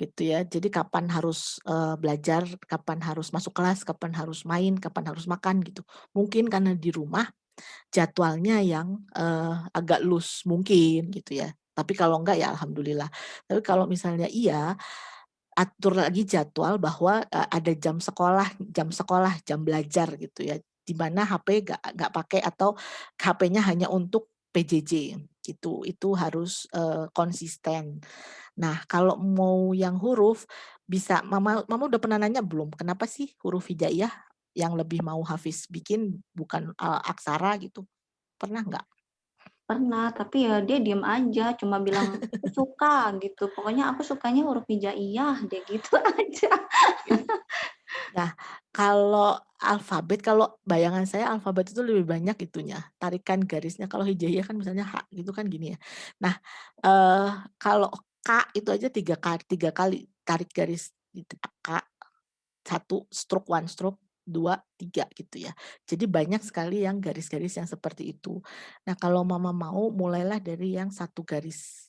gitu ya. Jadi kapan harus belajar, kapan harus masuk kelas, kapan harus main, kapan harus makan gitu. Mungkin karena di rumah jadwalnya yang agak loose mungkin gitu ya. Tapi kalau enggak ya alhamdulillah. Tapi kalau misalnya iya, atur lagi jadwal bahwa ada jam sekolah, jam belajar gitu ya. Di mana HP nggak pakai atau HP-nya hanya untuk PJJ gitu. Itu harus konsisten. Nah, kalau mau yang huruf bisa Mama udah pernah nanya belum? Kenapa sih huruf hijaiyah yang lebih mau Hafiz bikin bukan aksara gitu? Pernah nggak?
Pernah, tapi ya dia diem aja, cuma bilang suka gitu. Pokoknya aku sukanya huruf hijaiyah deh gitu aja.
Nah, kalau alfabet, kalau bayangan saya alfabet itu lebih banyak itunya, tarikan garisnya. Kalau hijaiyah kan misalnya H gitu kan gini ya. Nah, kalau K itu aja 3 kali tarik garis gitu, K, 1 stroke, 1 stroke, 2, 3 gitu ya. Jadi banyak sekali yang garis-garis yang seperti itu. Nah, kalau Mama mau mulailah dari yang 1 garis.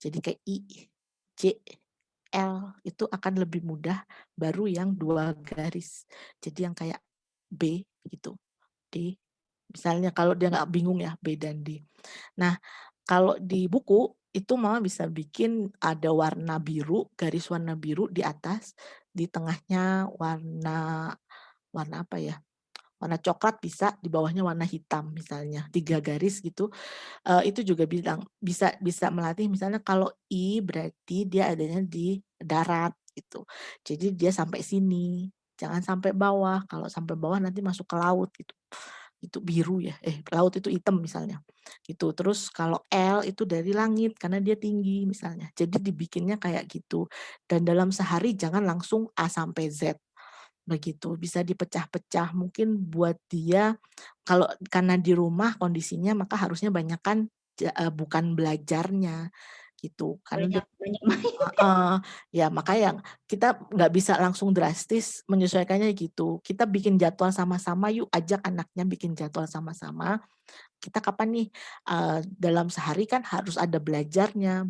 Jadi kayak I, J, L itu akan lebih mudah, baru yang 2 garis. Jadi yang kayak B gitu, D. Misalnya kalau dia nggak bingung ya B dan D. Nah, kalau di buku itu Mama bisa bikin ada warna biru, garis warna biru di atas, di tengahnya warna apa ya? Warna coklat bisa, di bawahnya warna hitam misalnya, 3 garis gitu. Itu juga bisa melatih misalnya kalau I berarti dia adanya di darat gitu. Jadi dia sampai sini, jangan sampai bawah. Kalau sampai bawah nanti masuk ke laut gitu. Itu biru ya, laut itu hitam misalnya. Gitu. Terus kalau L itu dari langit karena dia tinggi misalnya. Jadi dibikinnya kayak gitu. Dan dalam sehari jangan langsung A sampai Z. Begitu, bisa dipecah-pecah. Mungkin buat dia kalau karena di rumah kondisinya maka harusnya banyakan bukan belajarnya gitu. Karena
Banyak main.
ya makanya kita nggak bisa langsung drastis menyesuaikannya gitu. Kita bikin jadwal sama-sama yuk, ajak anaknya bikin jadwal sama-sama. Kita kapan nih dalam sehari kan harus ada belajarnya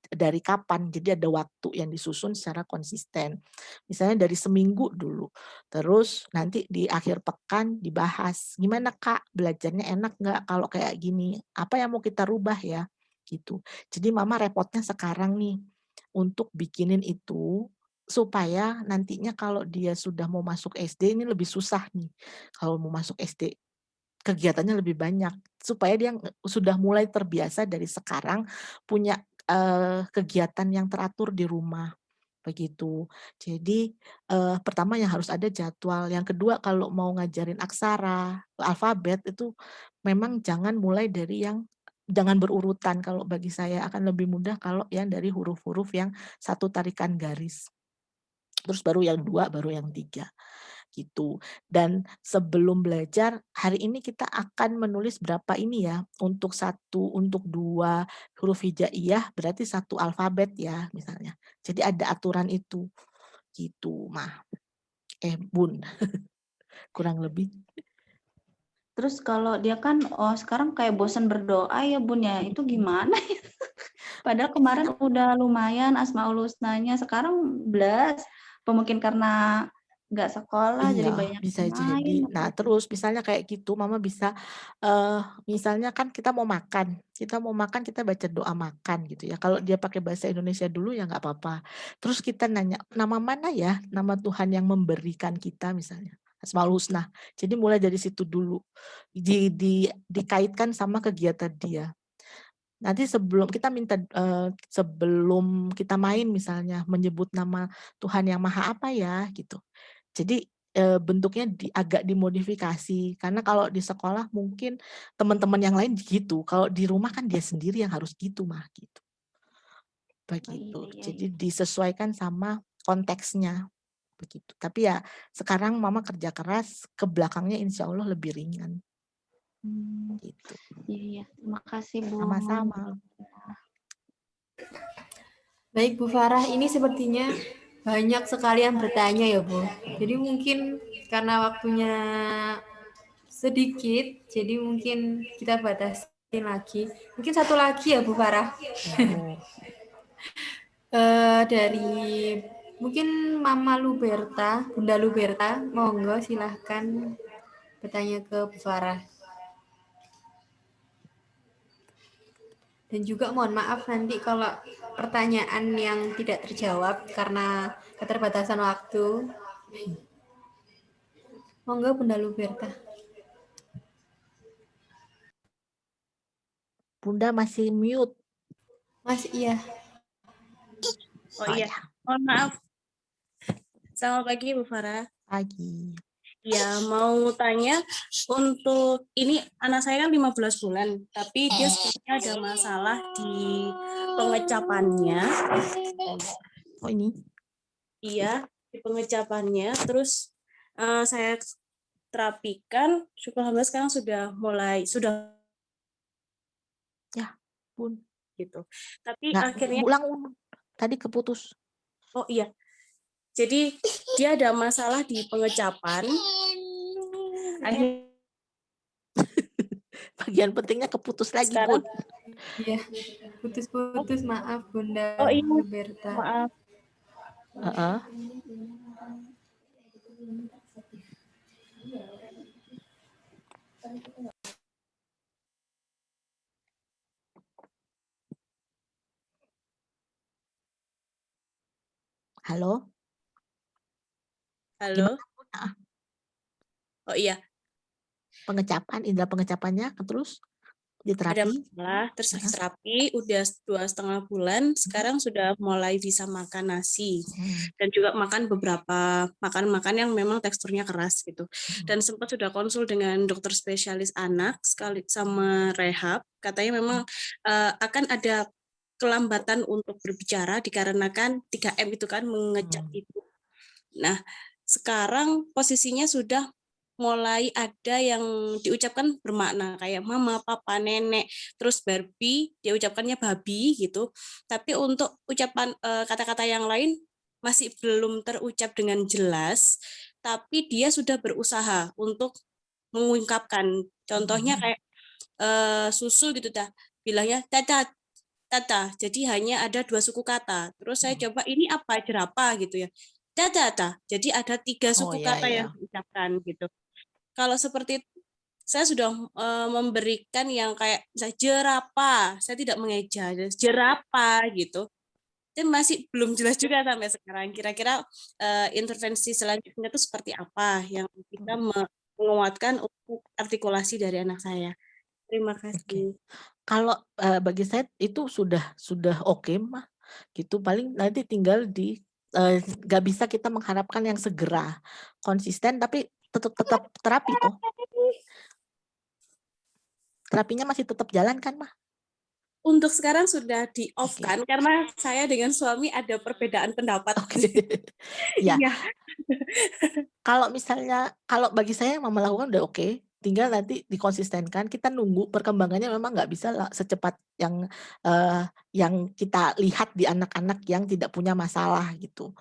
dari kapan, jadi ada waktu yang disusun secara konsisten. Misalnya dari seminggu dulu, terus nanti di akhir pekan dibahas, gimana Kak belajarnya enak nggak kalau kayak gini, apa yang mau kita rubah ya, gitu. Jadi Mama repotnya sekarang nih, untuk bikinin itu supaya nantinya kalau dia sudah mau masuk SD ini lebih susah nih. Kalau mau masuk SD kegiatannya lebih banyak supaya dia sudah mulai terbiasa dari sekarang punya kegiatan yang teratur di rumah. Begitu. Jadi pertama yang harus ada jadwal. Yang kedua kalau mau ngajarin aksara, alfabet itu memang jangan mulai dari jangan berurutan. Kalau bagi saya akan lebih mudah kalau yang dari huruf-huruf yang satu tarikan garis. Terus baru yang 2, baru yang 3 gitu. Dan sebelum belajar, hari ini kita akan menulis berapa ini ya, untuk 2 huruf hijaiyah berarti 1 alfabet ya misalnya. Jadi ada aturan itu, gitu Mah. Bun, kurang lebih.
Terus kalau dia kan, sekarang kayak bosan berdoa ya Bun ya, itu gimana ya? Padahal kemarin udah lumayan Asmaul Husnanya, sekarang belas. Mungkin karena nggak sekolah jadi
Iya,
banyak
bisa
main.
jadi. Nah, terus misalnya kayak gitu, Mama bisa, misalnya kan kita mau makan, kita baca doa makan gitu ya. Kalau dia pakai bahasa Indonesia dulu ya nggak apa-apa. Terus kita nanya, nama mana ya? Nama Tuhan yang memberikan kita misalnya. Asmaul Husna. Jadi mulai dari situ dulu. Dikaitkan sama kegiatan dia. Nanti sebelum kita main misalnya menyebut nama Tuhan yang Maha apa ya gitu. Jadi bentuknya agak dimodifikasi karena kalau di sekolah mungkin teman-teman yang lain gitu. Kalau di rumah kan dia sendiri yang harus gitu Mah gitu. Begitu. Jadi disesuaikan sama konteksnya begitu. Tapi ya sekarang Mama kerja keras, ke belakangnya insya Allah lebih ringan. Gitu.
Iya, terima kasih Bu.
Sama-sama.
Baik Bu Farah, ini sepertinya banyak sekali yang bertanya ya Bu. Jadi mungkin karena waktunya sedikit, jadi mungkin kita batasin lagi. Mungkin satu lagi ya Bu Farah. Dari mungkin Mama Luberta, Bunda Luberta, monggo silahkan bertanya ke Bu Farah. Dan juga mohon maaf nanti kalau pertanyaan yang tidak terjawab karena keterbatasan waktu. Monggo Bunda Luberta.
Bunda masih mute.
Iya.
Oh iya, mohon maaf. Selamat pagi Bu Farah.
Pagi.
Ya, mau tanya untuk ini anak saya kan 15 bulan, tapi dia sebenarnya ada masalah di pengecapannya.
Oh ini?
Iya, di pengecapannya. Terus saya terapikan, syukur alhamdulillah sekarang sudah
ya, Bun.
Gitu. Tapi akhirnya
ulang tadi keputus.
Oh iya. Jadi dia ada masalah di pengecapan.
Bagian pentingnya keputus lagi, Bun.
Iya, putus-putus, maaf Bunda Berta.
Maaf.
Halo?
Halo? Oh iya.
Pengecapan, indera pengecapannya terus diterapi?
Ada masalah, terus terapi udah 2,5 bulan, sekarang sudah mulai bisa makan nasi. Dan juga makan beberapa makan yang memang teksturnya keras gitu. Dan sempat sudah konsul dengan dokter spesialis anak sekali sama rehab, katanya memang akan ada kelambatan untuk berbicara dikarenakan 3M itu kan mengecap itu. Nah, sekarang posisinya sudah mulai ada yang diucapkan bermakna kayak mama, papa, nenek, terus Barbie dia ucapkannya babi gitu. Tapi untuk ucapan kata-kata yang lain masih belum terucap dengan jelas, tapi dia sudah berusaha untuk mengungkapkan. Contohnya kayak susu gitu dah, bilangnya tata. Jadi hanya ada 2 suku kata. Terus saya coba ini apa jerapah gitu ya. Tata. Jadi ada 3 suku kata yang diucapkan gitu. Kalau seperti itu, saya sudah memberikan yang kayak misalnya jerapah, saya tidak mengeja, jerapah gitu. itu masih belum jelas juga sampai sekarang. Kira-kira intervensi selanjutnya itu seperti apa yang bisa menguatkan untuk artikulasi dari anak saya. Terima kasih.
Kalau bagi saya itu sudah oke mah gitu, paling nanti tinggal di nggak bisa kita mengharapkan yang segera konsisten, tapi tetap terapi toh. Terapinya masih tetap jalan kan mah?
Untuk sekarang sudah di off kan, karena saya dengan suami ada perbedaan pendapat.
Ya.
Iya.
Kalau misalnya, kalau bagi saya yang mama lakukan udah oke, tinggal nanti dikonsistenkan. Kita nunggu perkembangannya, memang nggak bisa secepat yang kita lihat di anak-anak yang tidak punya masalah gitu.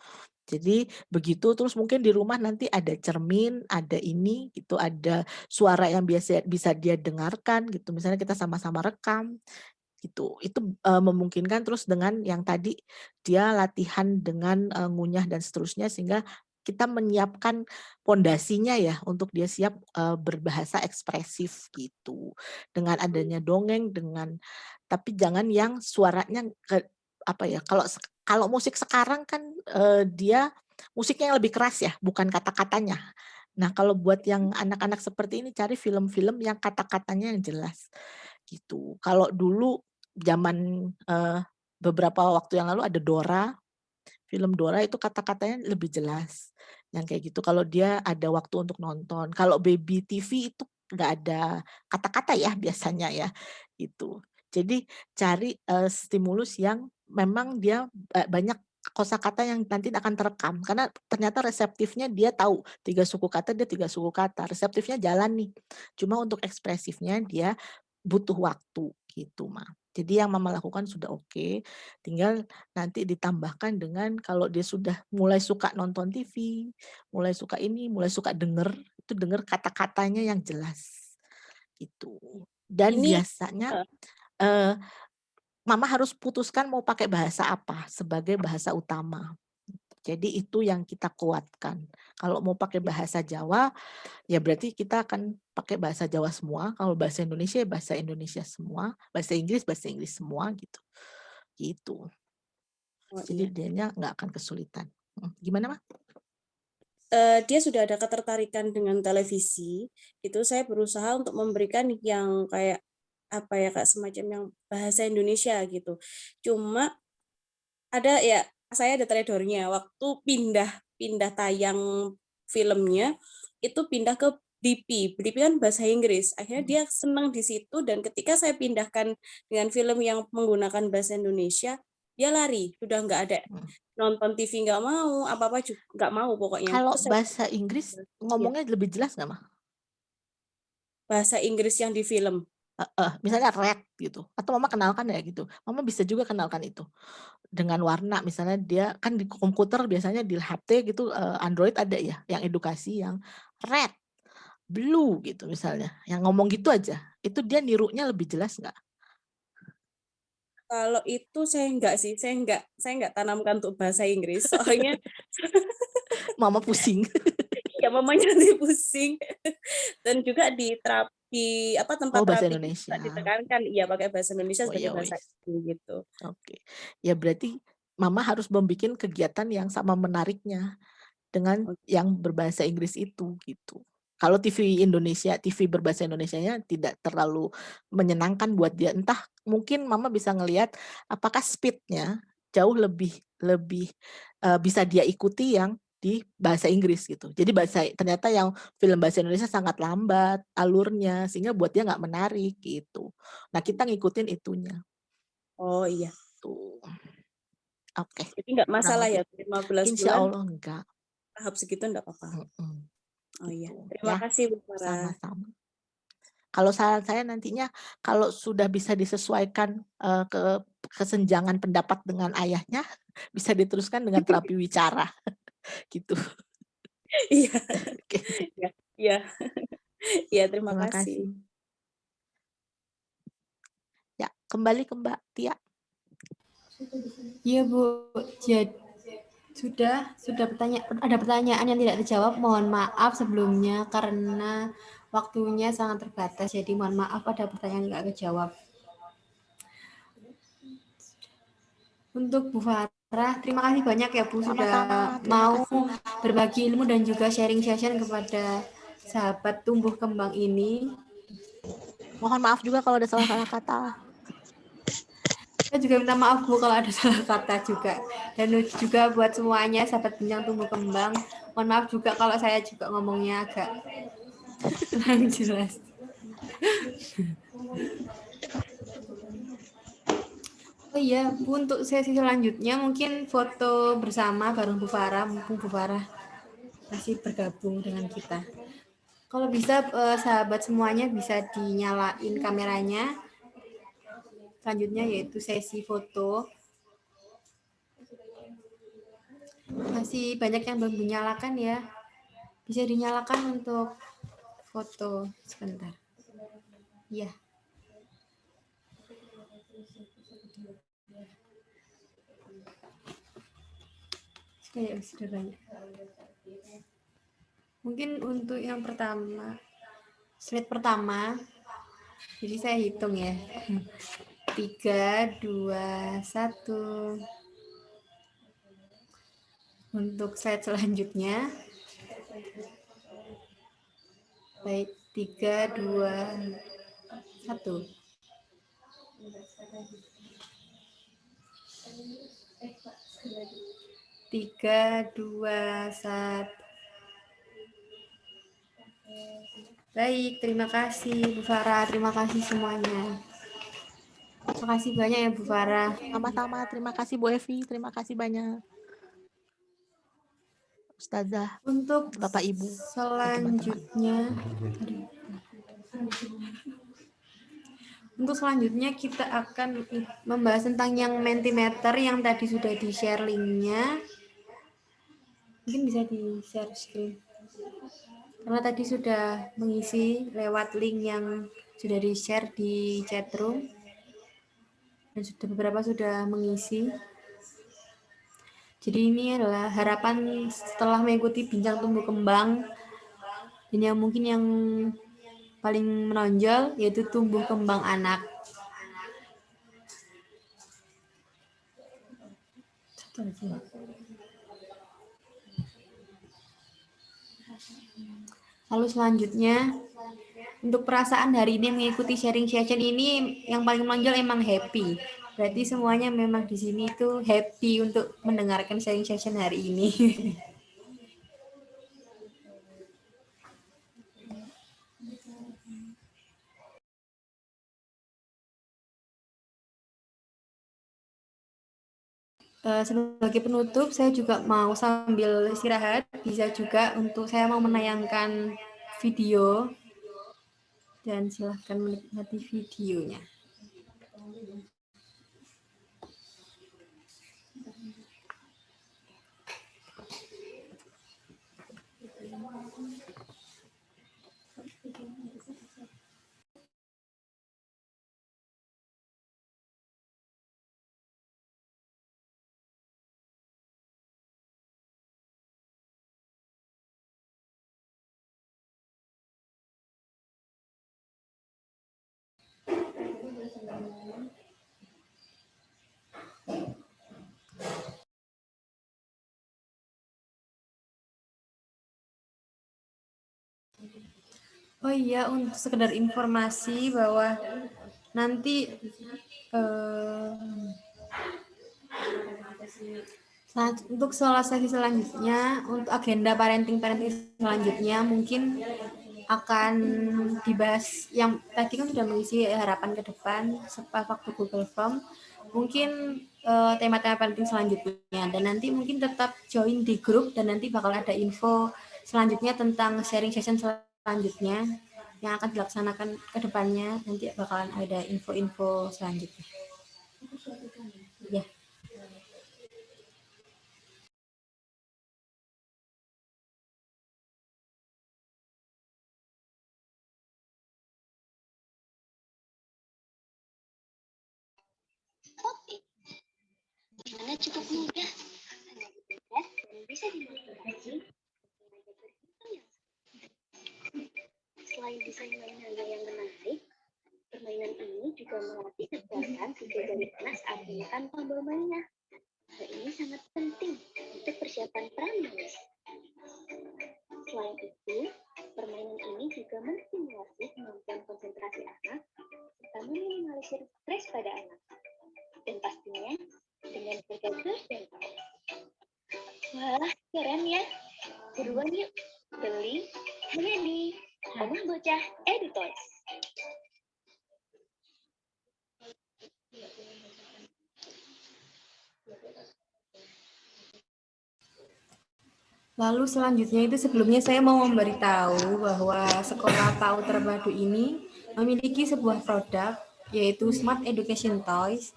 Jadi begitu, terus mungkin di rumah nanti ada cermin, ada ini gitu, ada suara yang bisa dia dengarkan gitu. Misalnya kita sama-sama rekam gitu. Itu memungkinkan, terus dengan yang tadi dia latihan dengan ngunyah dan seterusnya, sehingga kita menyiapkan pondasinya ya untuk dia siap berbahasa ekspresif gitu. Dengan adanya dongeng, tapi jangan yang suaranya apa ya, kalau musik sekarang kan dia musiknya yang lebih keras ya, bukan kata-katanya. Nah, kalau buat yang anak-anak seperti ini, cari film-film yang kata-katanya yang jelas gitu. Kalau dulu zaman beberapa waktu yang lalu ada Dora, film Dora itu kata-katanya lebih jelas, yang kayak gitu. Kalau dia ada waktu untuk nonton. Kalau Baby TV itu nggak ada kata-kata ya biasanya ya, gitu. Jadi cari stimulus yang memang dia banyak kosakata yang nanti akan terekam, karena ternyata reseptifnya dia tahu 3 suku kata, dia 3 suku kata, reseptifnya jalan nih. Cuma untuk ekspresifnya dia butuh waktu gitu mah. Jadi yang mama lakukan sudah oke, tinggal nanti ditambahkan dengan kalau dia sudah mulai suka nonton TV, mulai suka ini, mulai suka denger, itu denger kata-katanya yang jelas gitu. Dan biasanya mama harus putuskan mau pakai bahasa apa sebagai bahasa utama. Jadi itu yang kita kuatkan. Kalau mau pakai bahasa Jawa, ya berarti kita akan pakai bahasa Jawa semua. Kalau bahasa Indonesia, ya bahasa Indonesia semua. Bahasa Inggris semua gitu. Gitu. Jadi dianya nggak akan kesulitan. Gimana, Mak?
Dia sudah ada ketertarikan dengan televisi. Itu saya berusaha untuk memberikan yang kayak apa ya, Kak, semacam yang bahasa Indonesia gitu. Cuma ada ya, saya ada teledornya. Waktu pindah tayang filmnya itu pindah ke DP kan bahasa Inggris. Akhirnya dia senang di situ, dan ketika saya pindahkan dengan film yang menggunakan bahasa Indonesia, dia lari. Sudah nggak ada nonton TV, nggak mau, apa-apa juga nggak mau pokoknya.
Kalau bahasa Inggris ngomongnya lebih jelas nggak, Mah?
Bahasa Inggris yang di film.
Misalnya red gitu, atau mama kenalkan ya gitu. Mama bisa juga kenalkan itu dengan warna, misalnya dia kan di komputer biasanya di HP gitu, Android ada ya yang edukasi yang red, blue gitu misalnya, yang ngomong gitu aja, itu dia nirunya lebih jelas nggak?
Kalau itu saya nggak tanamkan untuk bahasa Inggris, soalnya
mama pusing.
Ya mamanya nanti pusing. Dan juga di tempat
bahasa
terapi
Indonesia.
ditekankan iya pakai bahasa Indonesia sebagai bahasa gitu.
Oke. Ya berarti mama harus membuat kegiatan yang sama menariknya dengan yang berbahasa Inggris itu gitu. Kalau TV berbahasa Indonesianya tidak terlalu menyenangkan buat dia, entah mungkin mama bisa ngelihat apakah speed-nya jauh lebih bisa dia ikuti yang di bahasa Inggris gitu. Jadi ternyata yang film bahasa Indonesia sangat lambat alurnya, sehingga buat dia nggak menarik gitu. Nah kita ngikutin itunya.
Oh iya.
Tuh. Oke.
Jadi nggak masalah ya 15 bulan.
Insya Allah enggak.
Tahap segitu enggak apa-apa. Oh iya. Terima
Ya,
kasih Bu Farah.
sama-sama. Kalau saran saya nantinya kalau sudah bisa disesuaikan kesenjangan pendapat dengan ayahnya, bisa diteruskan dengan terapi wicara. Gitu.
Iya. Iya. Iya, terima kasih.
Ya, kembali ke Mbak Tia.
Iya, Bu. Jadi sudah ada pertanyaan yang tidak terjawab. Mohon maaf sebelumnya karena waktunya sangat terbatas. Jadi mohon maaf ada pertanyaan yang tidak terjawab. Untuk Bu Farah, Terima kasih banyak ya Bu sudah
terima
mau
kasih.
berbagi ilmu dan juga sharing session kepada sahabat tumbuh kembang ini.
Mohon maaf juga kalau ada salah-salah kata.
Saya juga minta maaf Bu kalau ada salah kata juga. Dan juga buat semuanya sahabat bincang tumbuh kembang. Mohon maaf juga kalau saya juga ngomongnya agak kurang jelas. Oh iya, Bu, untuk sesi selanjutnya mungkin foto bersama bareng Bu Farah, mumpung Bu Farah masih bergabung dengan kita. Kalau bisa sahabat semuanya bisa dinyalain kameranya. Selanjutnya yaitu sesi foto. Masih banyak yang belum dinyalakan ya. Bisa dinyalakan untuk foto sebentar. Iya. Kayak sudah banyak. Mungkin untuk yang pertama, slide pertama, jadi saya hitung ya. 3, 2, 1. Untuk slide selanjutnya, baik 3, 2, 1. Tiga, dua, satu. Baik, terima kasih Bu Farah, terima kasih semuanya. Terima kasih banyak ya Bu Farah.
Sama-sama, terima kasih Bu Evi, terima kasih banyak. Ustazah,
untuk
Bapak Ibu,
selanjutnya, kita akan membahas tentang yang Mentimeter yang tadi sudah di-share linknya. Mungkin bisa di-share screen. Karena tadi sudah mengisi lewat link yang sudah di-share di chatroom. Dan beberapa sudah mengisi. Jadi ini adalah harapan setelah mengikuti bincang tumbuh kembang. Dan yang mungkin yang paling menonjol yaitu tumbuh kembang anak. Lalu selanjutnya, untuk perasaan hari ini mengikuti sharing session ini yang paling menonjol emang happy. Berarti semuanya memang di sini tuh happy untuk mendengarkan sharing session hari ini. Sebagai penutup, saya juga mau sambil istirahat, bisa juga untuk saya mau menayangkan video dan silahkan menikmati videonya. Oh iya, untuk sekedar informasi bahwa nanti untuk sesi selanjutnya, untuk agenda parenting selanjutnya mungkin akan dibahas yang tadi kan sudah mengisi harapan ke depan waktu Google Form. Mungkin tema-tema parenting selanjutnya dan nanti mungkin tetap join di grup dan nanti bakal ada info selanjutnya tentang sharing session selanjutnya yang akan dilaksanakan ke depannya, nanti bakalan ada info-info selanjutnya. Ya.
Gimana cukup mudah, hanya dipencet dan bisa dimodifikasi. Selain desain mainannya yang menarik, permainan ini juga melatih kegiatan 3 jari panas saat menekan tombol mainnya. Hal ini sangat penting untuk persiapan pramenulis. Selain itu, permainan ini juga menstimulasi kemampuan konsentrasi anak serta meminimalisir stres pada anak. Dan pastinya dengan bergagas dan tahu. Wah, keren ya. Buruan yuk, beli hanya di Omah Bocah EduToys.
Lalu selanjutnya itu sebelumnya saya mau memberitahu bahwa Sekolah PAUD Terpadu ini memiliki sebuah produk yaitu Smart Education Toys,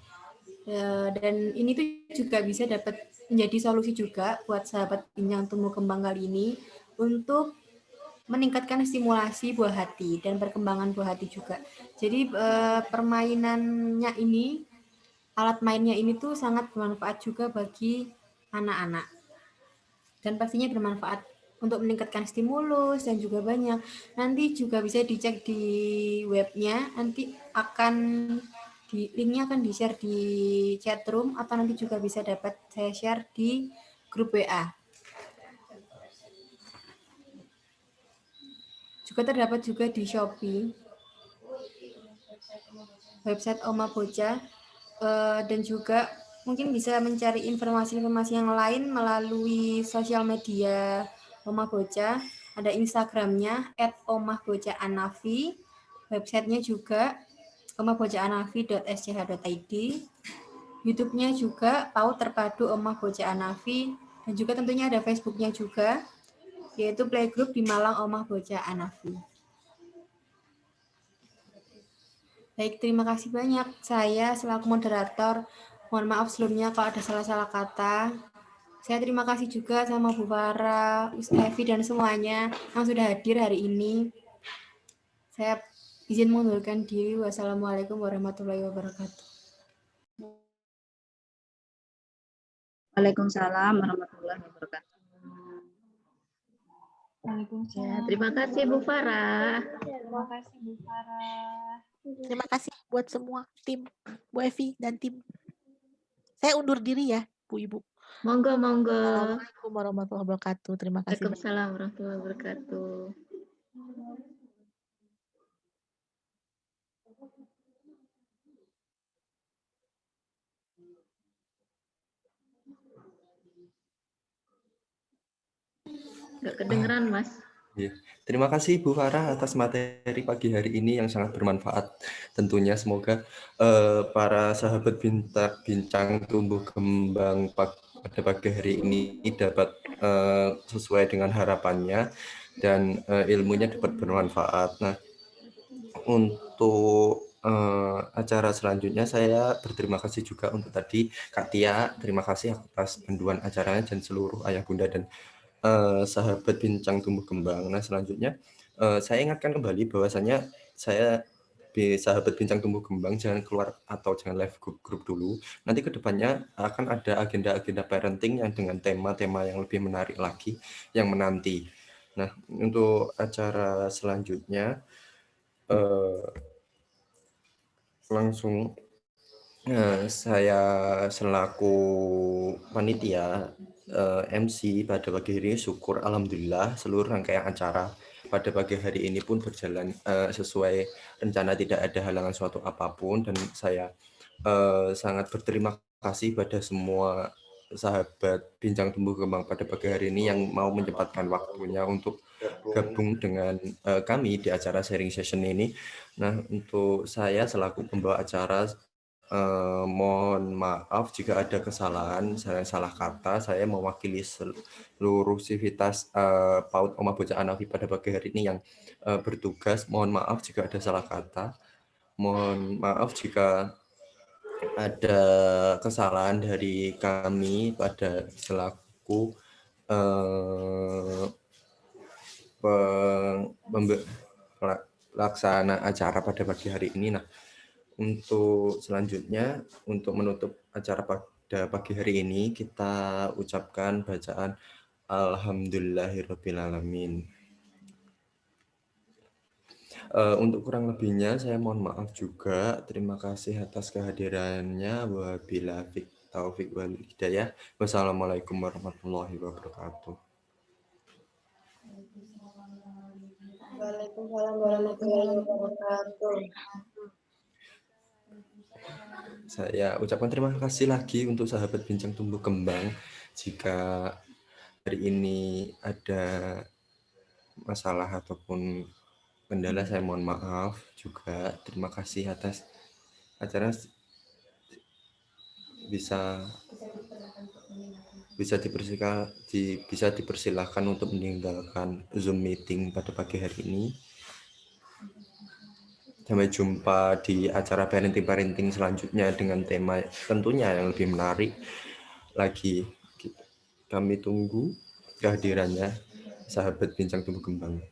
dan ini tuh juga bisa dapat menjadi solusi juga buat sahabat pincang tumbuh kembang kali ini untuk meningkatkan stimulasi buah hati dan perkembangan buah hati juga. Jadi permainannya ini, alat mainnya ini tuh sangat bermanfaat juga bagi anak-anak. Dan pastinya bermanfaat untuk meningkatkan stimulus dan juga banyak. Nanti juga bisa dicek di webnya, nanti linknya akan di-share di chat room atau nanti juga bisa dapat saya share di grup WA. Juga terdapat juga di Shopee, website Omah Bocah, dan juga mungkin bisa mencari informasi-informasi yang lain melalui sosial media Omah Bocah. Ada Instagramnya @omahbocahanafi, websitenya juga omahbocahanafi.sch.id, YouTube-nya juga PAUD Terpadu Omah Bocah Anafi, dan juga tentunya ada Facebook-nya juga, yaitu Playgroup di Malang Omah Bocah Anafi. Baik, terima kasih banyak. Saya selaku moderator, mohon maaf sebelumnya kalau ada salah-salah kata. Saya terima kasih juga sama Bu Farah, Us Evi, dan semuanya yang sudah hadir hari ini. Saya izin mengundurkan diri. Wassalamualaikum warahmatullahi wabarakatuh.
Waalaikumsalam warahmatullahi wabarakatuh.
Ya, terima kasih Bu Farah.
Terima kasih Bu Farah.
Terima kasih buat semua tim Bu Evi dan tim. Saya undur diri ya, Bu Ibu.
Monggo, monggo.
Assalamualaikum warahmatullahi wabarakatuh. Terima kasih.
Waalaikumsalam warahmatullahi wabarakatuh. Nggak kedengeran, Mas.
Ya. Terima kasih Bu Farah atas materi pagi hari ini yang sangat bermanfaat. Tentunya semoga para sahabat bincang tumbuh kembang pada pagi hari ini dapat sesuai dengan harapannya dan ilmunya dapat bermanfaat. Nah, untuk acara selanjutnya saya berterima kasih juga untuk tadi Kak Tia. Terima kasih atas panduan acaranya dan seluruh ayah bunda dan sahabat bincang tumbuh kembang. Nah, selanjutnya saya ingatkan kembali bahwasanya saya sahabat bincang tumbuh kembang jangan keluar atau jangan live grup dulu. Nanti kedepannya akan ada agenda-agenda parenting yang dengan tema-tema yang lebih menarik lagi yang menanti. Nah, untuk acara selanjutnya langsung saya selaku panitia MC pada pagi hari ini syukur alhamdulillah seluruh rangkaian acara pada pagi hari ini pun berjalan sesuai rencana, tidak ada halangan suatu apapun, dan saya sangat berterima kasih pada semua sahabat bincang tumbuh kembang pada pagi hari ini yang mau menyempatkan waktunya untuk gabung dengan kami di acara sharing session ini. Nah, untuk saya selaku pembawa acara mohon maaf jika ada kesalahan, salah kata. Saya mewakili seluruh sivitas PAUD Omah Bocah Anafi pada pagi hari ini yang bertugas. Mohon maaf jika ada salah kata. Mohon maaf jika ada kesalahan dari kami pada selaku pelaksana acara pada pagi hari ini. Nah, untuk selanjutnya, untuk menutup acara pada pagi hari ini, kita ucapkan bacaan Alhamdulillahirrabbilalamin. Untuk kurang lebihnya, saya mohon maaf juga. Terima kasih atas kehadirannya. Wabillahi taufik wal hidayah. Wassalamualaikum warahmatullahi wabarakatuh.
Waalaikumsalam warahmatullahi wabarakatuh.
Saya ucapkan terima kasih lagi untuk sahabat Bincang Tumbuh Kembang. Jika hari ini ada masalah ataupun kendala, saya mohon maaf juga. Terima kasih atas acara bisa dipersilakan untuk meninggalkan Zoom meeting pada pagi hari ini. Sampai jumpa di acara parenting selanjutnya dengan tema tentunya yang lebih menarik lagi. Kami tunggu kehadirannya sahabat Bincang Tumbuh Kembang.